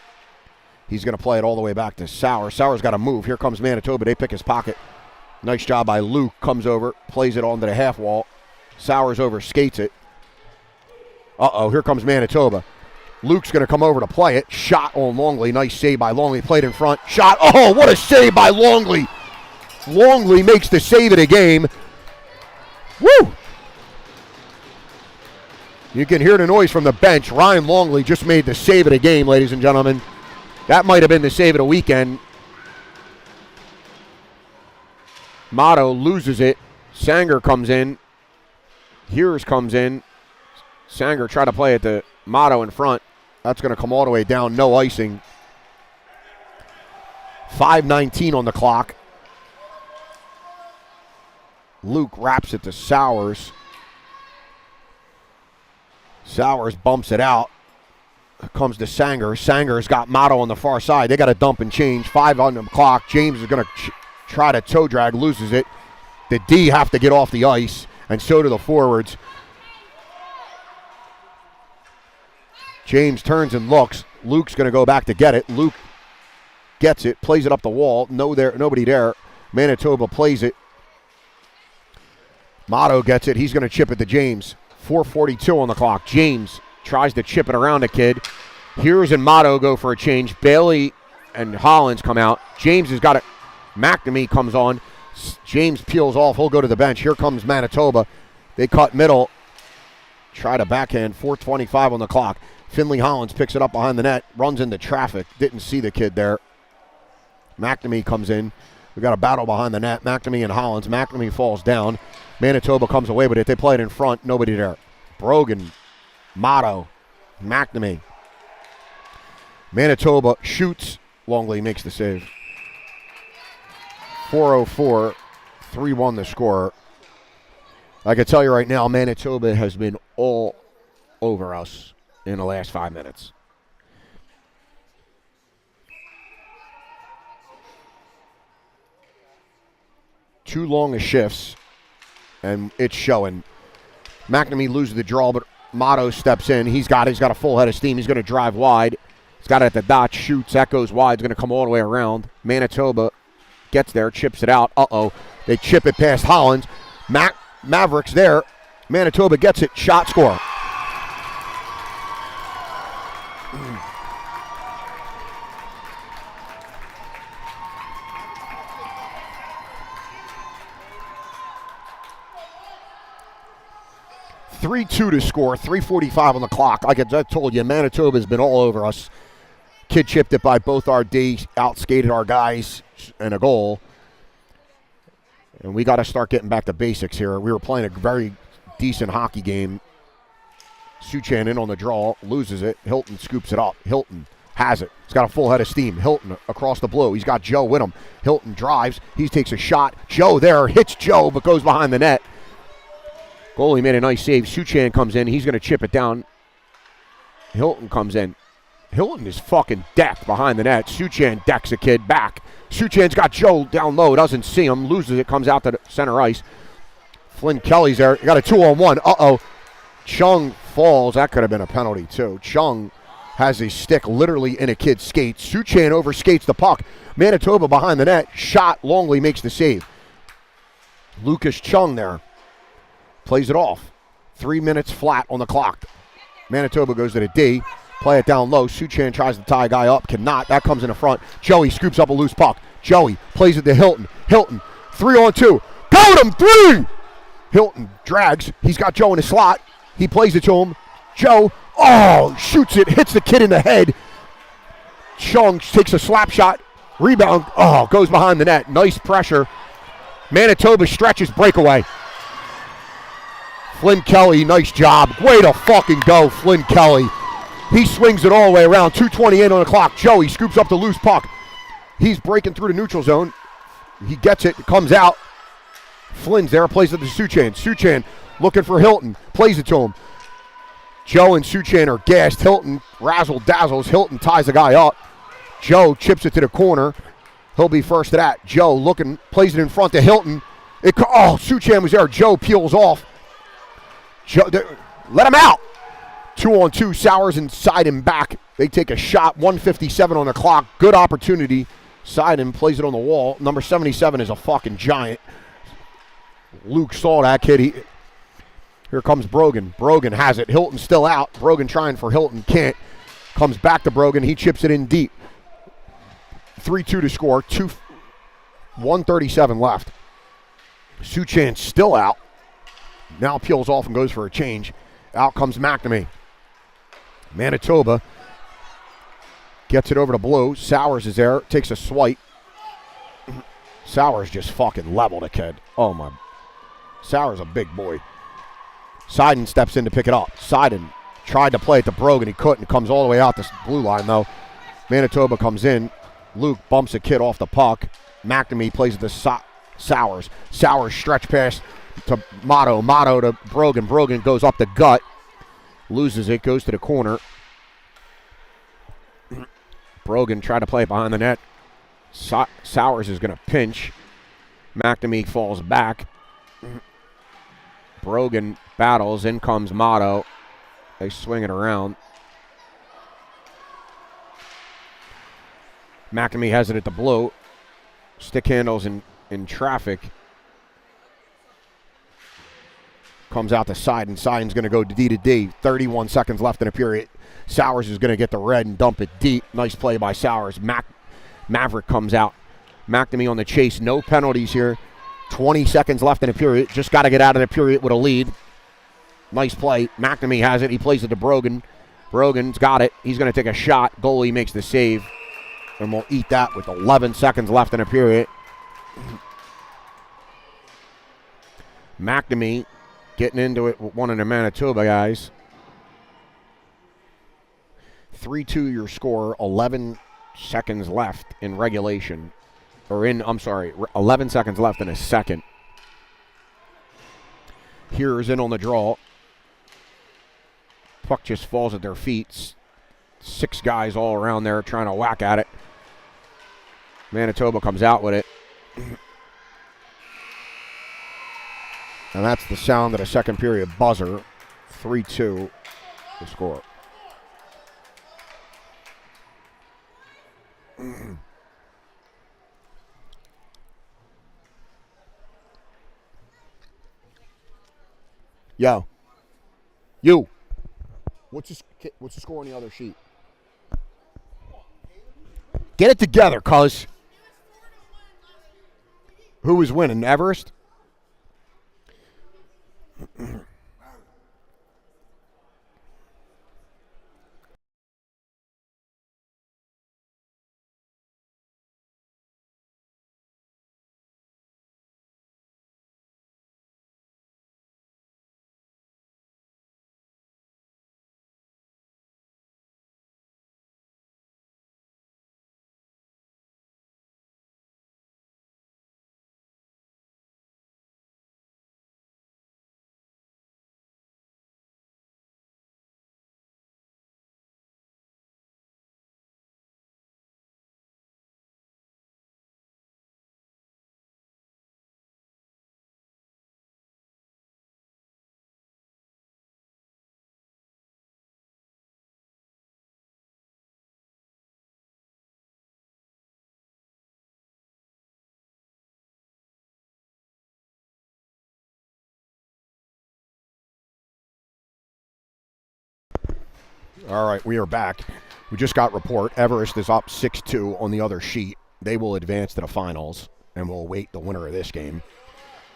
He's going to play it all the way back to Sowers. Sowers got to move. Here comes Manitoba. They pick his pocket. Nice job by Luke. Comes over. Plays it onto the half wall. Sowers over. Skates it. Here comes Manitoba. Luke's going to come over to play it. Shot on Longley. Nice save by Longley. Played in front. Shot. Oh, what a save by Longley. Longley makes the save of the game. Woo! You can hear the noise from the bench. Ryan Longley just made the save of the game, ladies and gentlemen. That might have been the save of the weekend. Motto loses it. Sanger comes in. Hears comes in. Sanger tried to play it to Motto in front. That's going to come all the way down. No icing. 5:19 on the clock. Luke wraps it to Sowers. Sowers bumps it out. Comes to Sanger. Sanger's got Motto on the far side. They got to dump and change. 5 on the clock. James is going to try to toe drag. Loses it. The D have to get off the ice, and so do the forwards. James turns and looks. Luke's going to go back to get it. Luke gets it. Plays it up the wall. Nobody there. Manitoba plays it. Motto gets it. He's going to chip it to James. 4:42 on the clock. James tries to chip it around a kid. Hears and Motto go for a change. Bailey and Hollins come out. James has got it. McNamee comes on. James peels off. He'll go to the bench. Here comes Manitoba. They cut middle. Try to backhand. 4:25 on the clock. Finley Hollins picks it up behind the net. Runs into traffic. Didn't see the kid there. McNamee comes in. We got a battle behind the net. McNamee and Hollins. McNamee falls down. Manitoba comes away with it. They play it in front. Nobody there. Brogan, Motto, McNamee. Manitoba shoots. Longley makes the save. 4:04, 3-1 the score. I can tell you right now, Manitoba has been all over us in the last 5 minutes. Too long of shifts, and it's showing. McNamee loses the draw, but Motto steps in. He's got a full head of steam. He's going to drive wide. He's got it at the dot, shoots. That goes wide. It's going to come all the way around. Manitoba gets there, chips it out. They chip it past Hollins. Mavericks there. Manitoba gets it. Shot score. (3-2) to score. 3:45 on the clock. Like I told you, Manitoba's been all over us. Kid chipped it by both our D, outskated our guys, and a goal. And we got to start getting back to basics here. We were playing a very decent hockey game. Suchan in on the draw, loses it. Hilton scoops it up. Hilton has it. He's got a full head of steam. Hilton across the blue. He's got Joe with him. Hilton drives. He takes a shot. Joe there hits Joe, but goes behind the net. Goalie made a nice save. Suchan comes in. He's going to chip it down. Hilton comes in. Hilton is fucking decked behind the net. Suchan decks a kid back. Suchan's got Joe down low. Doesn't see him. Loses it. Comes out to the center ice. Flynn Kelly's there. You got a 2-on-1. Uh-oh. Chung falls. That could have been a penalty, too. Chung has his stick literally in a kid's skate. Suchan overskates the puck. Manitoba behind the net. Shot. Longley makes the save. Lucas Chung there. Plays it off. 3 minutes flat on the clock. Manitoba goes to the D. Play it down low. Suchan tries to tie a guy up. Cannot. That comes in the front. Joey scoops up a loose puck. Joey plays it to Hilton. Hilton. 3-on-2. Got him. 3! Hilton drags. He's got Joe in the slot. He plays it to him. Joe. Oh, shoots it. Hits the kid in the head. Chung takes a slap shot. Rebound. Oh, goes behind the net. Nice pressure. Manitoba stretches breakaway. Flynn Kelly, nice job. Way to fucking go, Flynn Kelly. He swings it all the way around. 2:28 on the clock. Joey scoops up the loose puck. He's breaking through the neutral zone. He gets it, comes out. Flynn's there, plays it to Suchan. Suchan looking for Hilton, plays it to him. Joe and Suchan are gassed. Hilton razzle-dazzles. Hilton ties the guy up. Joe chips it to the corner. He'll be first to that. Joe looking, plays it in front to Hilton. Suchan was there. Joe peels off. Joe, let him out. 2-on-2. Sowers inside him back. They take a shot. 1:57 on the clock. Good opportunity. Seiden plays it on the wall. Number 77 is a fucking giant. Luke saw that kid. Here comes Brogan. Brogan has it. Hilton still out. Brogan trying for Hilton. Can't. Comes back to Brogan. He chips it in deep. 3-2 to score. 1:37 left. Suchan still out. Now peels off and goes for a change. Out comes McNamee. Manitoba gets it over to Blue. Sowers is there. Takes a swipe. Sowers just fucking leveled a kid. Oh, my. Sowers a big boy. Seiden steps in to pick it up. Seiden tried to play it to Brogan. He couldn't. Comes all the way out this blue line, though. Manitoba comes in. Luke bumps a kid off the puck. McNamee plays it to Sowers. Sowers stretch pass to Motto. Motto to Brogan. Brogan goes up the gut. Loses it. Goes to the corner. Brogan tried to play it behind the net. Sowers is going to pinch. McNamee falls back. Brogan battles. In comes Motto. They swing it around. McNamee has it at the blue. Stick handles in traffic. Comes out the side, and Seiden's going to go D to D. 31 seconds left in a period. Sowers is going to get the red and dump it deep. Nice play by Sowers. Maverick comes out. McNamee on the chase. No penalties here. 20 seconds left in a period. Just got to get out of the period with a lead. Nice play. McNamee has it. He plays it to Brogan. Brogan's got it. He's going to take a shot. Goalie makes the save. And we'll eat that with 11 seconds left in a period. McNamee getting into it with one of the Manitoba guys. 3-2 your score. 11 seconds left in regulation. 11 seconds left in a second. Here is in on the draw. Puck just falls at their feet. 6 guys all around there trying to whack at it. Manitoba comes out with it. And that's the sound of the second period buzzer. 3-2 the score. Yo. You. What's the score on the other sheet? Get it together, cuz. Who is winning? Everest? All right, we are back. We just got report. Everest is up 6-2 on the other sheet. They will advance to the finals, and we'll await the winner of this game.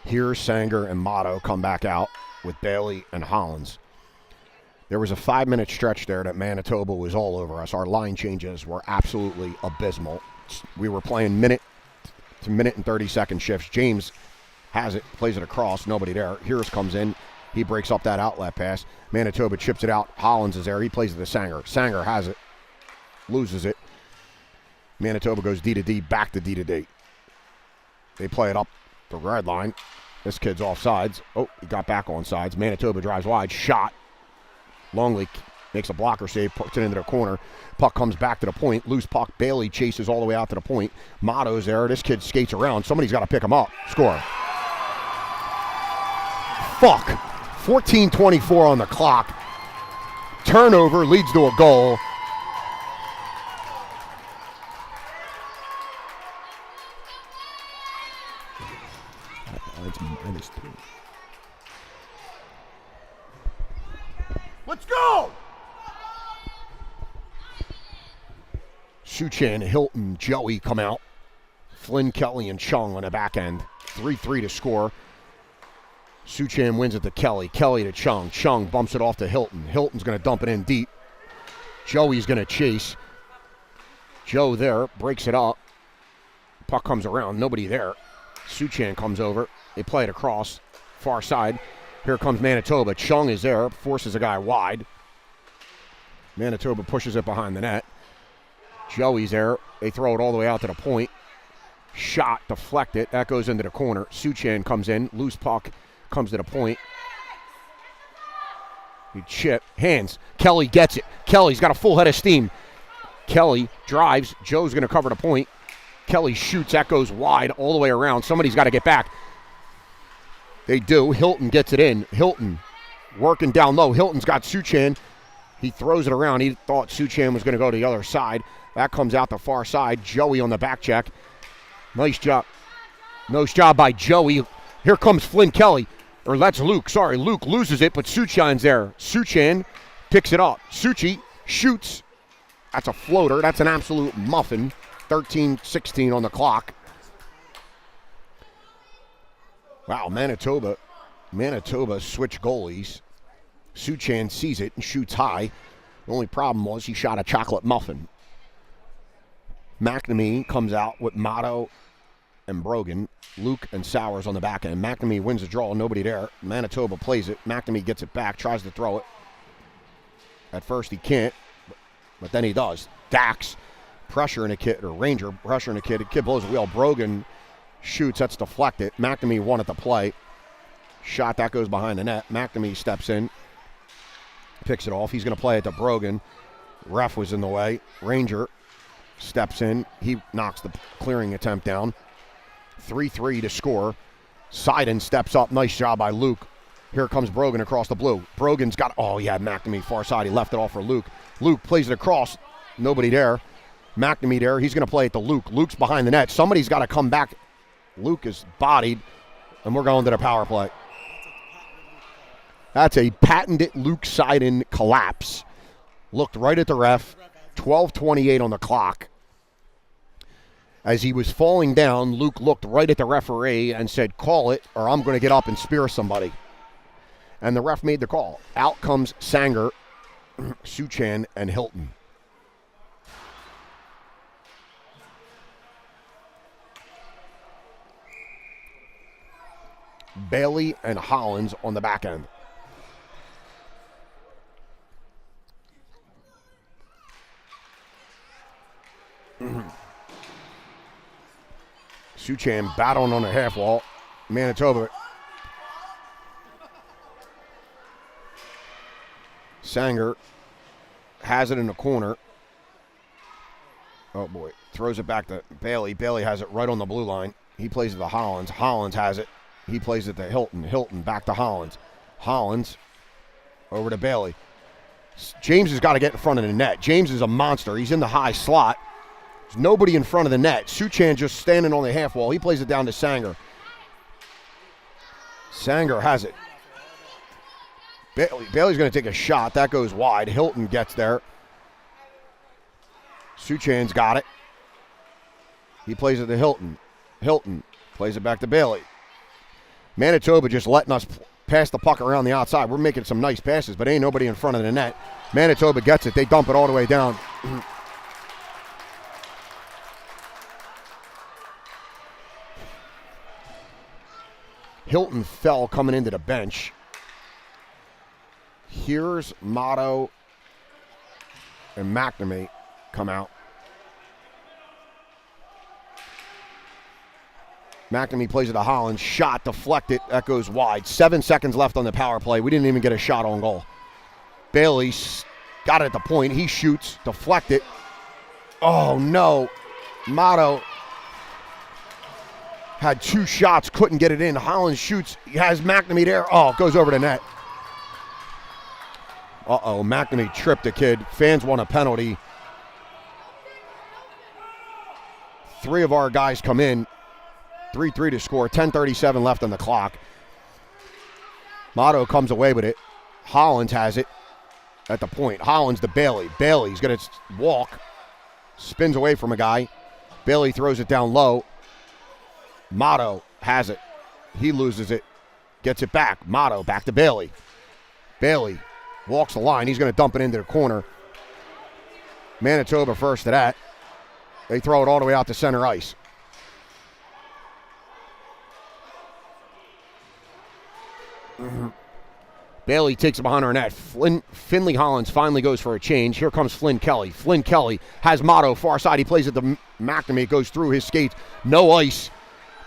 Here, Sanger and Motto come back out with Bailey and Hollins. There was a 5-minute stretch there that Manitoba was all over us. Our line changes were absolutely abysmal. We were playing minute to minute and 30-second shifts. James has it, plays it across, nobody there. Here's comes in. He breaks up that outlet pass. Manitoba chips it out. Hollins is there. He plays it to Sanger. Sanger has it. Loses it. Manitoba goes D to D, back to D to D. They play it up the red line. This kid's off sides. Oh, he got back on sides. Manitoba drives wide. Shot. Longley makes a blocker save, puts it into the corner. Puck comes back to the point. Loose puck. Bailey chases all the way out to the point. Motto's there. This kid skates around. Somebody's got to pick him up. Score. Fuck. 14:24 on the clock. Turnover leads to a goal. That's -2. Let's go! Suchan, Hilton, Joey come out. Flynn, Kelly, and Chung on the back end. 3-3 to score. Suchan wins it to Kelly. Kelly to Chung. Chung bumps it off to Hilton. Hilton's going to dump it in deep. Joey's going to chase. Joe there, breaks it up. Puck comes around, nobody there. Suchan comes over. They play it across, far side. Here comes Manitoba. Chung is there, forces a guy wide. Manitoba pushes it behind the net. Joey's there. They throw it all the way out to the point. Shot, deflected. That goes into the corner. Suchan comes in. Loose puck comes to the point. He chip. Hands. Kelly gets it. Kelly's got a full head of steam. Kelly drives. Joe's going to cover the point. Kelly shoots. That goes wide all the way around. Somebody's got to get back. They do. Hilton gets it in. Hilton working down low. Hilton's got Suchan. He throws it around. He thought Suchan was going to go to the other side. That comes out the far side. Joey on the back check. Nice job. Nice job by Joey. Here comes Flynn Kelly. Or that's Luke. Sorry, Luke loses it, but Suchan's there. Suchan picks it up. Suchi shoots. That's a floater. That's an absolute muffin. 13-16 on the clock. Wow, Manitoba switched goalies. Suchan sees it and shoots high. The only problem was he shot a chocolate muffin. McNamee comes out with Motto and Brogan. Luke and Sowers on the back end. McNamee wins the draw, nobody there. Manitoba plays it. McNamee gets it back, tries to throw it. At first he can't, but then he does. Dax pressuring a kid, or Ranger pressuring a kid. The kid blows a wheel. Brogan shoots, that's deflected. McNamee won at the play. Shot, that goes behind the net. McNamee steps in, picks it off. He's going to play it to Brogan. Ref was in the way. Ranger steps in. He knocks the clearing attempt down. 3-3 to score. Seiden steps up. Nice job by Luke. Here comes Brogan across the blue. Brogan's got, oh yeah, McNamee far side. He left it off for Luke. Luke plays it across. Nobody there. McNamee there. He's going to play it to Luke. Luke's behind the net. Somebody's got to come back. Luke is bodied, and we're going to the power play. That's a patented Luke Seiden collapse. Looked right at the ref. 12:28 on the clock. As he was falling down, Luke looked right at the referee and said, "Call it, or I'm going to get up and spear somebody." And the ref made the call. Out comes Sanger, Suchan, and Hilton. Bailey and Hollins on the back end. Suchan battling on the half wall. Manitoba. Sanger has it in the corner. Oh boy. Throws it back to Bailey. Bailey has it right on the blue line. He plays it to Hollins. Hollins has it. He plays it to Hilton. Hilton back to Hollins. Hollins over to Bailey. James has got to get in front of the net. James is a monster. He's in the high slot. There's nobody in front of the net. Suchan just standing on the half wall. He plays it down to Sanger. Sanger has it. Bailey's going to take a shot. That goes wide. Hilton gets there. Suchan's got it. He plays it to Hilton. Hilton plays it back to Bailey. Manitoba just letting us pass the puck around the outside. We're making some nice passes, but ain't nobody in front of the net. Manitoba gets it. They dump it all the way down. Hilton fell coming into the bench. Here's Motto and McNamee come out. McNamee plays it to Hollins. Shot deflected. That goes wide. 7 seconds left on the power play. We didn't even get a shot on goal. Bailey got it at the point. He shoots. Deflected. Oh, no. Motto had 2 shots. Couldn't get it in. Hollins shoots. He has McNamee there. Oh, it goes over the net. Uh-oh. McNamee tripped a kid. Fans want a penalty. 3 of our guys come in. 3-3 to score. 10:37 left on the clock. Motto comes away with it. Hollins has it at the point. Hollins to Bailey. Bailey's going to walk. Spins away from a guy. Bailey throws it down low. Motto has it. He loses it. Gets it back. Motto back to Bailey. Bailey walks the line. He's going to dump it into the corner. Manitoba first to that. They throw it all the way out to center ice. Bailey takes it behind our net. Finley Hollins finally goes for a change. Here comes Flynn Kelly. Flynn Kelly has Motto far side. He plays it to McNamee. It goes through his skates. No ice.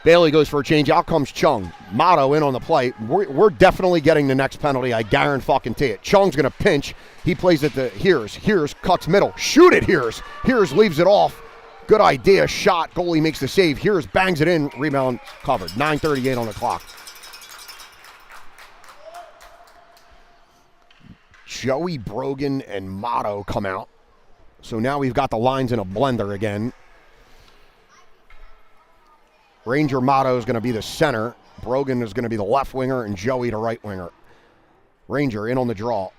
Bailey goes for a change. Out comes Chung. Motto in on the play. We're definitely getting the next penalty. I guarantee it. Chung's going to pinch. He plays it to Hears. Hears cuts middle. Shoot it, Hears. Hears leaves it off. Good idea. Shot. Goalie makes the save. Hears bangs it in. Rebound covered. 9:38 on the clock. Joey Brogan and Motto come out. So now we've got the lines in a blender again. Ranger Motto is going to be the center. Brogan is going to be the left winger and Joey the right winger. Ranger in on the draw.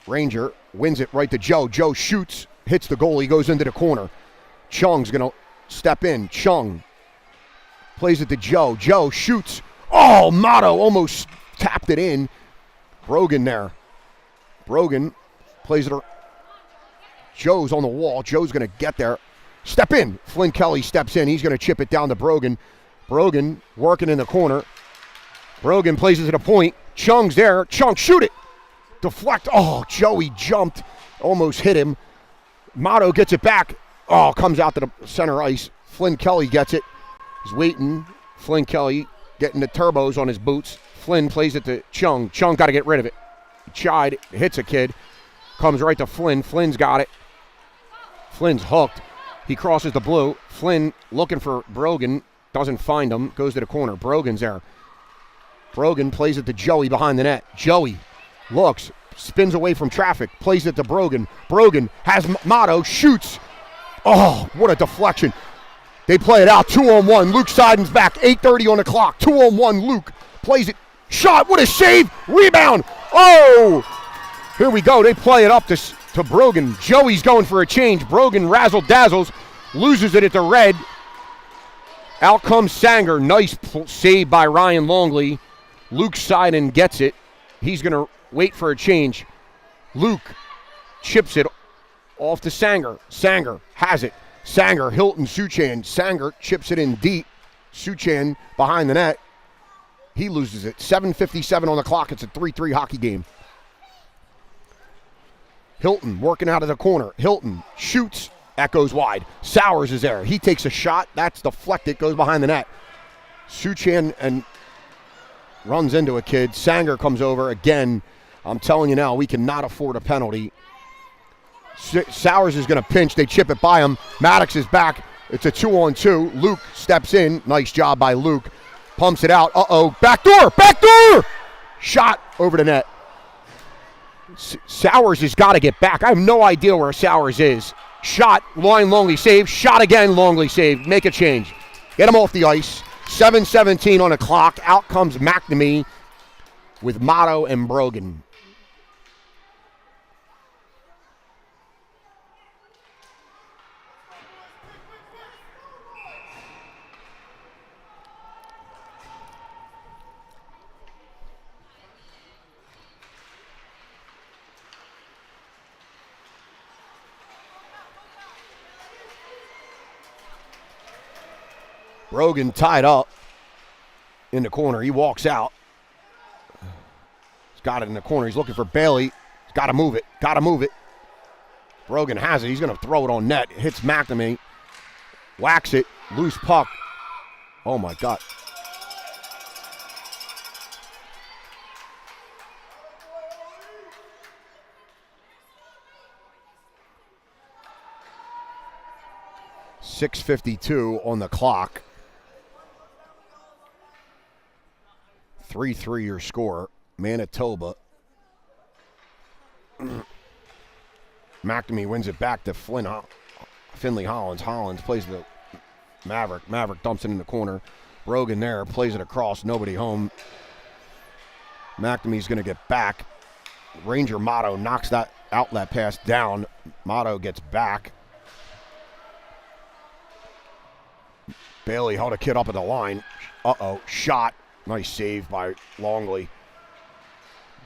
Ranger wins it right to Joe. Joe shoots, hits the goalie, goes into the corner. Chung's going to step in. Chung plays it to Joe. Joe shoots. Oh, Motto almost tapped it in. Brogan there. Brogan plays it. Joe's on the wall. Joe's going to get there. Step in. Flynn Kelly steps in. He's going to chip it down to Brogan. Brogan working in the corner. Brogan plays it to the point. Chung's there. Chung, shoot it. Deflect. Oh, Joey jumped. Almost hit him. Motto gets it back. Oh, comes out to the center ice. Flynn Kelly gets it. He's waiting. Flynn Kelly getting the turbos on his boots. Flynn plays it to Chung. Chung got to get rid of it. Chide hits a kid. Comes right to Flynn. Flynn's got it. Flynn's hooked. He crosses the blue. Flynn looking for Brogan. Doesn't find him. Goes to the corner. Brogan's there. Brogan plays it to Joey behind the net. Joey looks. Spins away from traffic. Plays it to Brogan. Brogan has Motto. Shoots. Oh, what a deflection. They play it out. 2-on-1. Luke Seiden's back. 8:30 on the clock. 2-on-1. Luke plays it. Shot. What a save. Rebound. Oh! Here we go. They play it up to Brogan. Joey's going for a change. Brogan razzle-dazzles. Loses it at the red. Out comes Sanger. Nice save by Ryan Longley. Luke Seiden gets it. He's going to wait for a change. Luke chips it off to Sanger. Sanger has it. Sanger, Hilton, Suchan. Sanger chips it in deep. Suchan behind the net. He loses it. 7:57 on the clock. It's a 3-3 hockey game. Hilton working out of the corner. Hilton shoots. That goes wide. Sowers is there. He takes a shot. That's deflected. Goes behind the net. Suchan and runs into a kid. Sanger comes over again. I'm telling you now, we cannot afford a penalty. Sowers is going to pinch. They chip it by him. Maddox is back. It's a 2-on-2. Luke steps in. Nice job by Luke. Pumps it out. Uh-oh. Back door. Back door. Shot over the net. Sowers has got to get back. I have no idea where Sowers is. Shot. Line Longley save. Shot again. Longley save. Make a change. Get him off the ice. 7:17 on the clock. Out comes McNamee with Motto and Brogan. Brogan tied up in the corner. He walks out. He's got it in the corner. He's looking for Bailey. He's got to move it. Got to move it. Brogan has it. He's going to throw it on net. Hits McNamee. Whacks it. Loose puck. Oh, my God. .6:52 on the clock. 3-3 your score. Manitoba. McNamee wins it back to Finley Hollins. Hollins plays the Maverick. Maverick dumps it in the corner. Brogan there, plays it across. Nobody home. McNamee's going to get back. Ranger Motto knocks that outlet pass down. Motto gets back. Bailey held a kid up at the line. Uh-oh, shot. Nice save by Longley.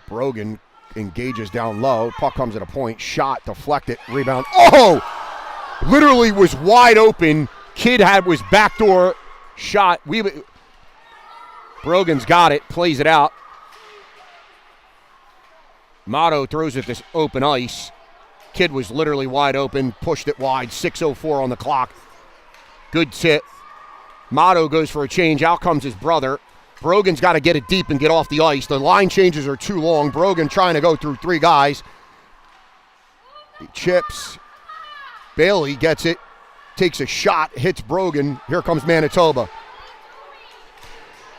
Brogan engages down low. Puck comes at a point. Shot, deflected, rebound. Oh! Literally was wide open. Kid was backdoor shot. Brogan's got it, plays it out. Motto throws it to open ice. Kid was literally wide open, pushed it wide. 6:04 on the clock. Good tip. Motto goes for a change. Out comes his brother. Brogan's got to get it deep and get off the ice. The line changes are too long. Brogan trying to go through three guys. He chips. Bailey gets it. Takes a shot. Hits Brogan. Here comes Manitoba.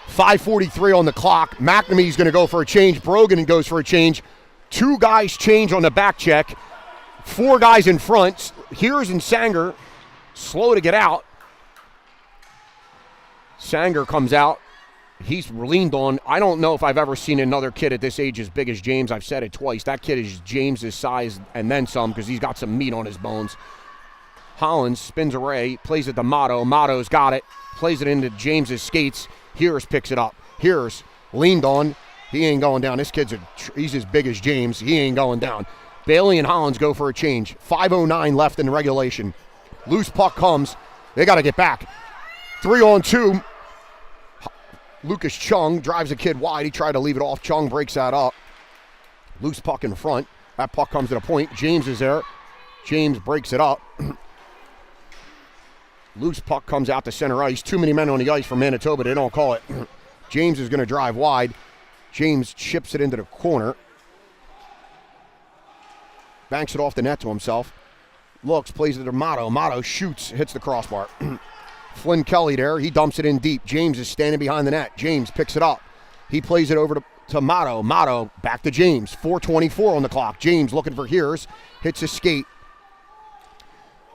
5:43 on the clock. McNamee's going to go for a change. Brogan goes for a change. Two guys change on the back check. Four guys in front. Here's and Sanger. Slow to get out. Sanger comes out. He's leaned on. I don't know if I've ever seen another kid at this age as big as James. I've said it twice. That kid is James's size and then some because he's got some meat on his bones. Hollins spins away, plays it to Motto. Motto's got it. Plays it into James's skates. Hears picks it up. Hears leaned on. He ain't going down. This kid's he's as big as James. He ain't going down. Bailey and Hollins go for a change. 5:09 left in regulation. Loose puck comes. They got to get back. 3-on-2. Lucas Chung drives a kid wide. He tried to leave it off. Chung breaks that up. Loose puck in front. That puck comes at a point. James is there. James breaks it up. Loose puck comes out to center ice. Too many men on the ice for Manitoba. They don't call it. James is going to drive wide. James chips it into the corner. Banks it off the net to himself. Looks, plays it to Motto. Motto shoots, hits the crossbar. Flynn Kelly there. He dumps it in deep. James is standing behind the net. James picks it up. He plays it over to Motto. Motto back to James. 4:24 on the clock. James looking for Hears. Hits his skate.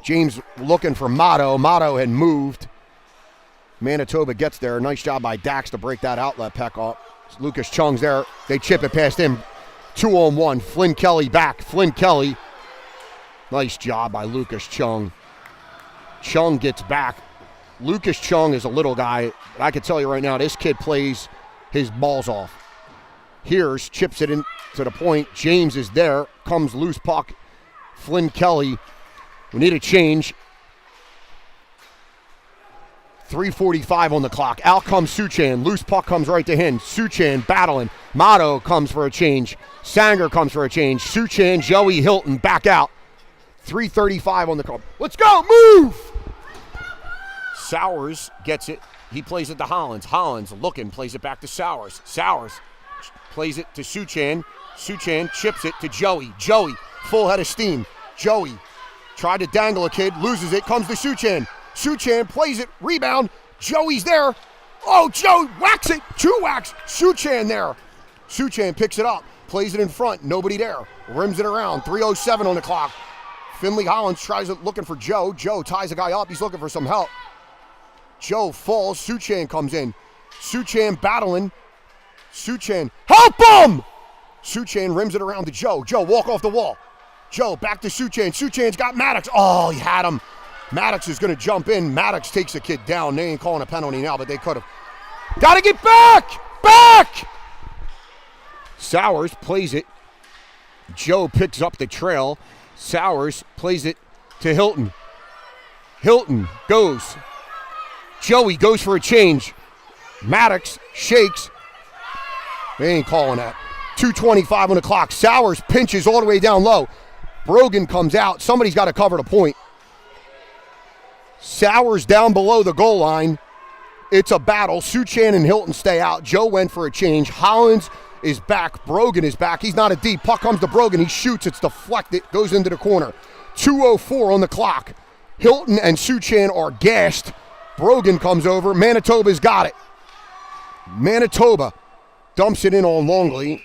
James looking for Motto. Motto had moved. Manitoba gets there. Nice job by Dax to break that outlet puck up. Lucas Chung's there. They chip it past him. 2-on-1. Flynn Kelly back. Flynn Kelly. Nice job by Lucas Chung. Chung gets back. Lucas Chung is a little guy. I can tell you right now, this kid plays his balls off. Here's, chips it in to the point. James is there. Comes loose puck. Flynn Kelly. We need a change. 3:45 on the clock. Out comes Suchan. Loose puck comes right to him. Suchan battling. Motto comes for a change. Sanger comes for a change. Suchan, Joey, Hilton back out. 3:35 on the clock. Let's go. Move! Sowers gets it. He plays it to Hollins. Hollins looking, plays it back to Sowers. Sowers plays it to Suchan. Suchan chips it to Joey. Joey, full head of steam. Joey tried to dangle a kid, loses it, comes to Suchan. Suchan plays it, rebound. Joey's there. Oh, Joe whacks it. Two whacks. Suchan there. Suchan picks it up, plays it in front. Nobody there. Rims it around. 3:07 on the clock. Finley Hollins tries it, looking for Joe. Joe ties a guy up. He's looking for some help. Joe falls. Suchan comes in. Suchan battling. Suchan, help him! Suchan rims it around to Joe. Joe, walk off the wall. Joe, back to Suchan. Suchan's got Maddox. Oh, he had him. Maddox is going to jump in. Maddox takes the kid down. They ain't calling a penalty now, but they could have. Got to get back! Back! Sowers plays it. Joe picks up the trail. Sowers plays it to Hilton. Hilton goes. Joey goes for a change. Maddox shakes. They ain't calling that. 2:25 on the clock. Sowers pinches all the way down low. Brogan comes out. Somebody's got to cover the point. Sowers down below the goal line. It's a battle. Suchan and Hilton stay out. Joe went for a change. Hollins is back. Brogan is back. He's not a D. Puck comes to Brogan. He shoots. It's deflected. Goes into the corner. 2:04 on the clock. Hilton and Suchan are gassed. Brogan comes over. Manitoba's got it. Manitoba dumps it in on Longley.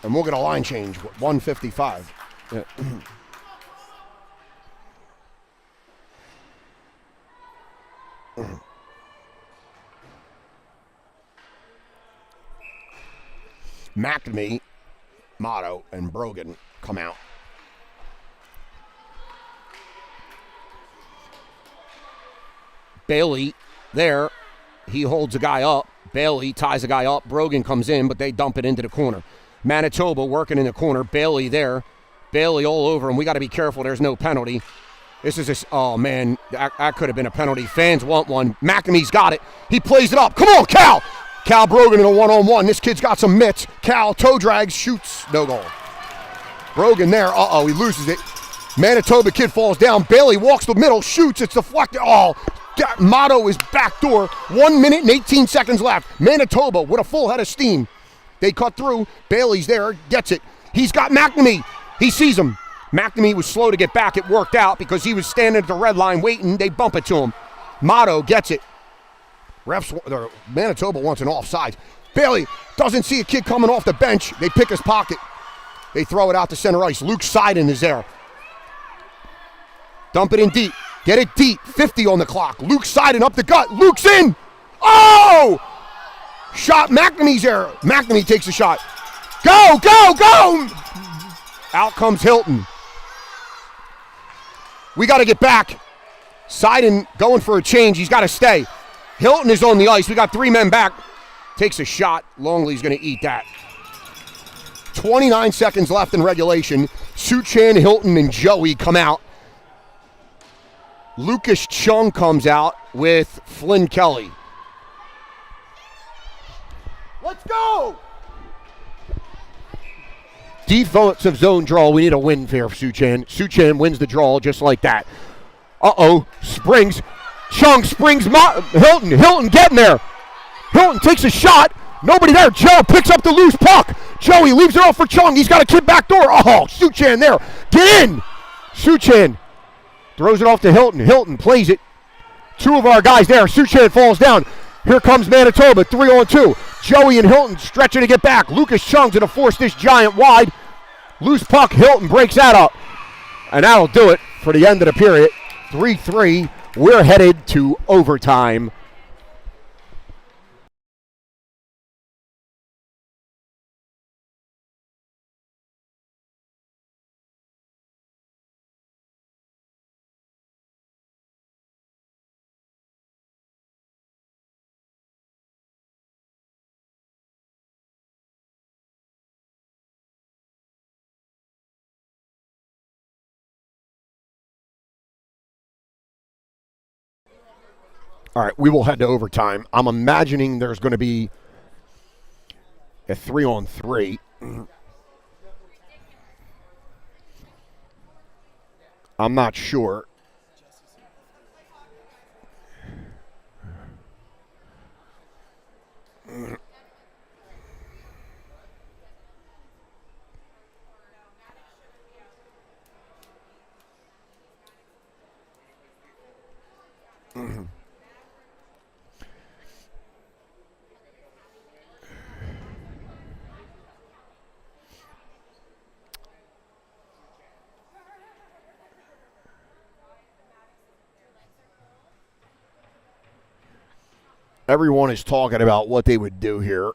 And we'll get a line change. 1:55. Yeah. McNamee, Motto, and Brogan come out. Bailey there. He holds a guy up. Bailey ties a guy up. Brogan comes in, but they dump it into the corner. Manitoba working in the corner. Bailey there. Bailey all over him. We got to be careful. There's no penalty. This is this. Oh, man. That could have been a penalty. Fans want one. McNamee's got it. He plays it up. Come on, Cal. Cal Brogan in a one-on-one. This kid's got some mitts. Cal toe drags, shoots. No goal. Brogan there. Uh-oh, he loses it. Manitoba kid falls down. Bailey walks the middle, shoots. It's deflected. Oh, that Motto is backdoor. 1 minute and 18 seconds left. Manitoba with a full head of steam. They cut through. Bailey's there, gets it. He's got McNamee. He sees him. McNamee was slow to get back. It worked out because he was standing at the red line waiting. They bump it to him. Motto gets it. Manitoba wants an offside. Bailey doesn't see a kid coming off the bench. They pick his pocket. They throw it out to center ice. Luke Seiden is there. Dump it in deep. Get it deep. 50 on the clock. Luke Seiden up the gut. Luke's in. Oh! Shot. McNamee's there. McNamee takes a shot. Go, go, go! Out comes Hilton. We got to get back. Seiden going for a change. He's got to stay. Hilton is on the ice. We got 3 men back. Takes a shot. Longley's going to eat that. 29 seconds left in regulation. Suchan, Hilton, and Joey come out. Lucas Chung comes out with Flynn Kelly. Let's go! Defensive zone draw. We need a win here for Suchan. Suchan wins the draw just like that. Uh-oh. Springs. Chung springs. Hilton. Hilton getting there. Hilton takes a shot. Nobody there. Joe picks up the loose puck. Joey leaves it off for Chung. He's got a kid back door. Oh, Suchan there. Get in. Suchan throws it off to Hilton. Hilton plays it. 2 of our guys there. Suchan falls down. Here comes Manitoba. 3-on-2. Joey and Hilton stretching to get back. Lucas Chung's going to force this giant wide. Loose puck. Hilton breaks that up. And that'll do it for the end of the period. 3-3. We're headed to overtime. All right, we will head to overtime. I'm imagining there's going to be a 3-on-3. I'm not sure. Everyone is talking about what they would do here.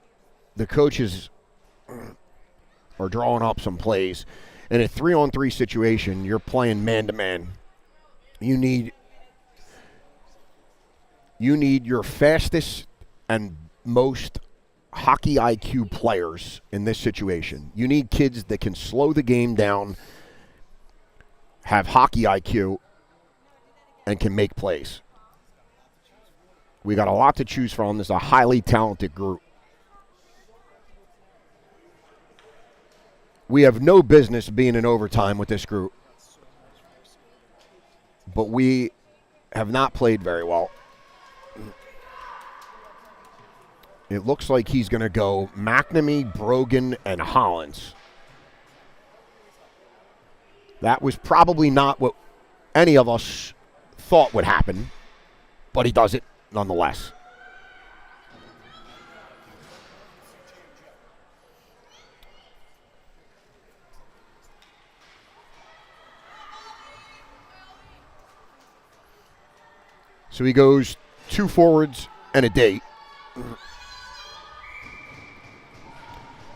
The coaches are drawing up some plays. In a 3-on-3 situation, you're playing man-to-man. You need your fastest and most hockey IQ players in this situation. You need kids that can slow the game down, have hockey IQ, and can make plays. We got a lot to choose from. This is a highly talented group. We have no business being in overtime with this group, but we have not played very well. It looks like he's going to go McNamee, Brogan, and Hollins. That was probably not what any of us thought would happen, but he does it nonetheless. So he goes 2 forwards and a date.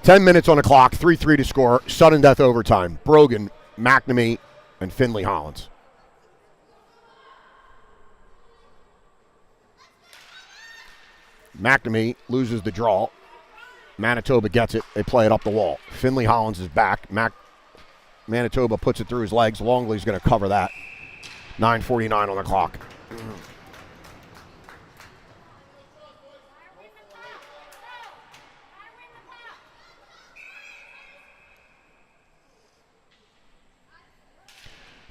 10 minutes on the clock, 3-3 to score, sudden death overtime. Brogan, McNamee, and Finley Hollins. McNamee loses the draw. Manitoba gets it. They play it up the wall. Finley Hollins is back. Manitoba puts it through his legs. Longley's going to cover that. 9:49 on the clock.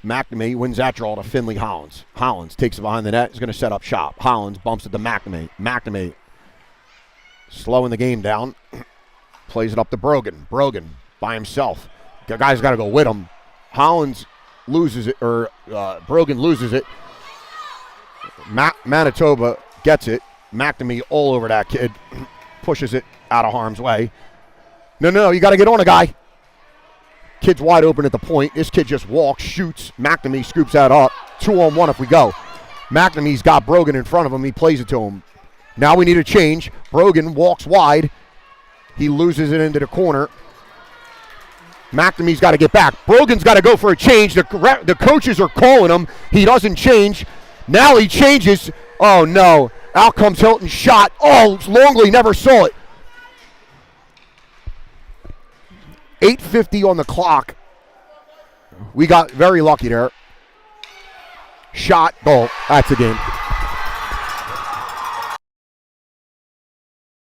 McNamee wins that draw to Finley Hollins. Hollins takes it behind the net. He's going to set up shop. Hollins bumps it to McNamee. McNamee slowing the game down. Plays it up to Brogan. Brogan by himself. The guy's got to go with him. Hollins loses it, or Brogan loses it. Manitoba gets it. McNamee all over that kid. Pushes it out of harm's way. No, you got to get on a guy. Kid's wide open at the point. This kid just walks, shoots. McNamee scoops that up. 2-on-1 if we go. McNamee's got Brogan in front of him. He plays it to him. Now we need a change. Brogan walks wide. He loses it into the corner. McNamee's got to get back. Brogan's got to go for a change. The coaches are calling him. He doesn't change. Now he changes. Oh, no. Out comes Hilton's shot. Oh, Longley never saw it. 8:50 on the clock. We got very lucky there. Shot, goal. That's the game.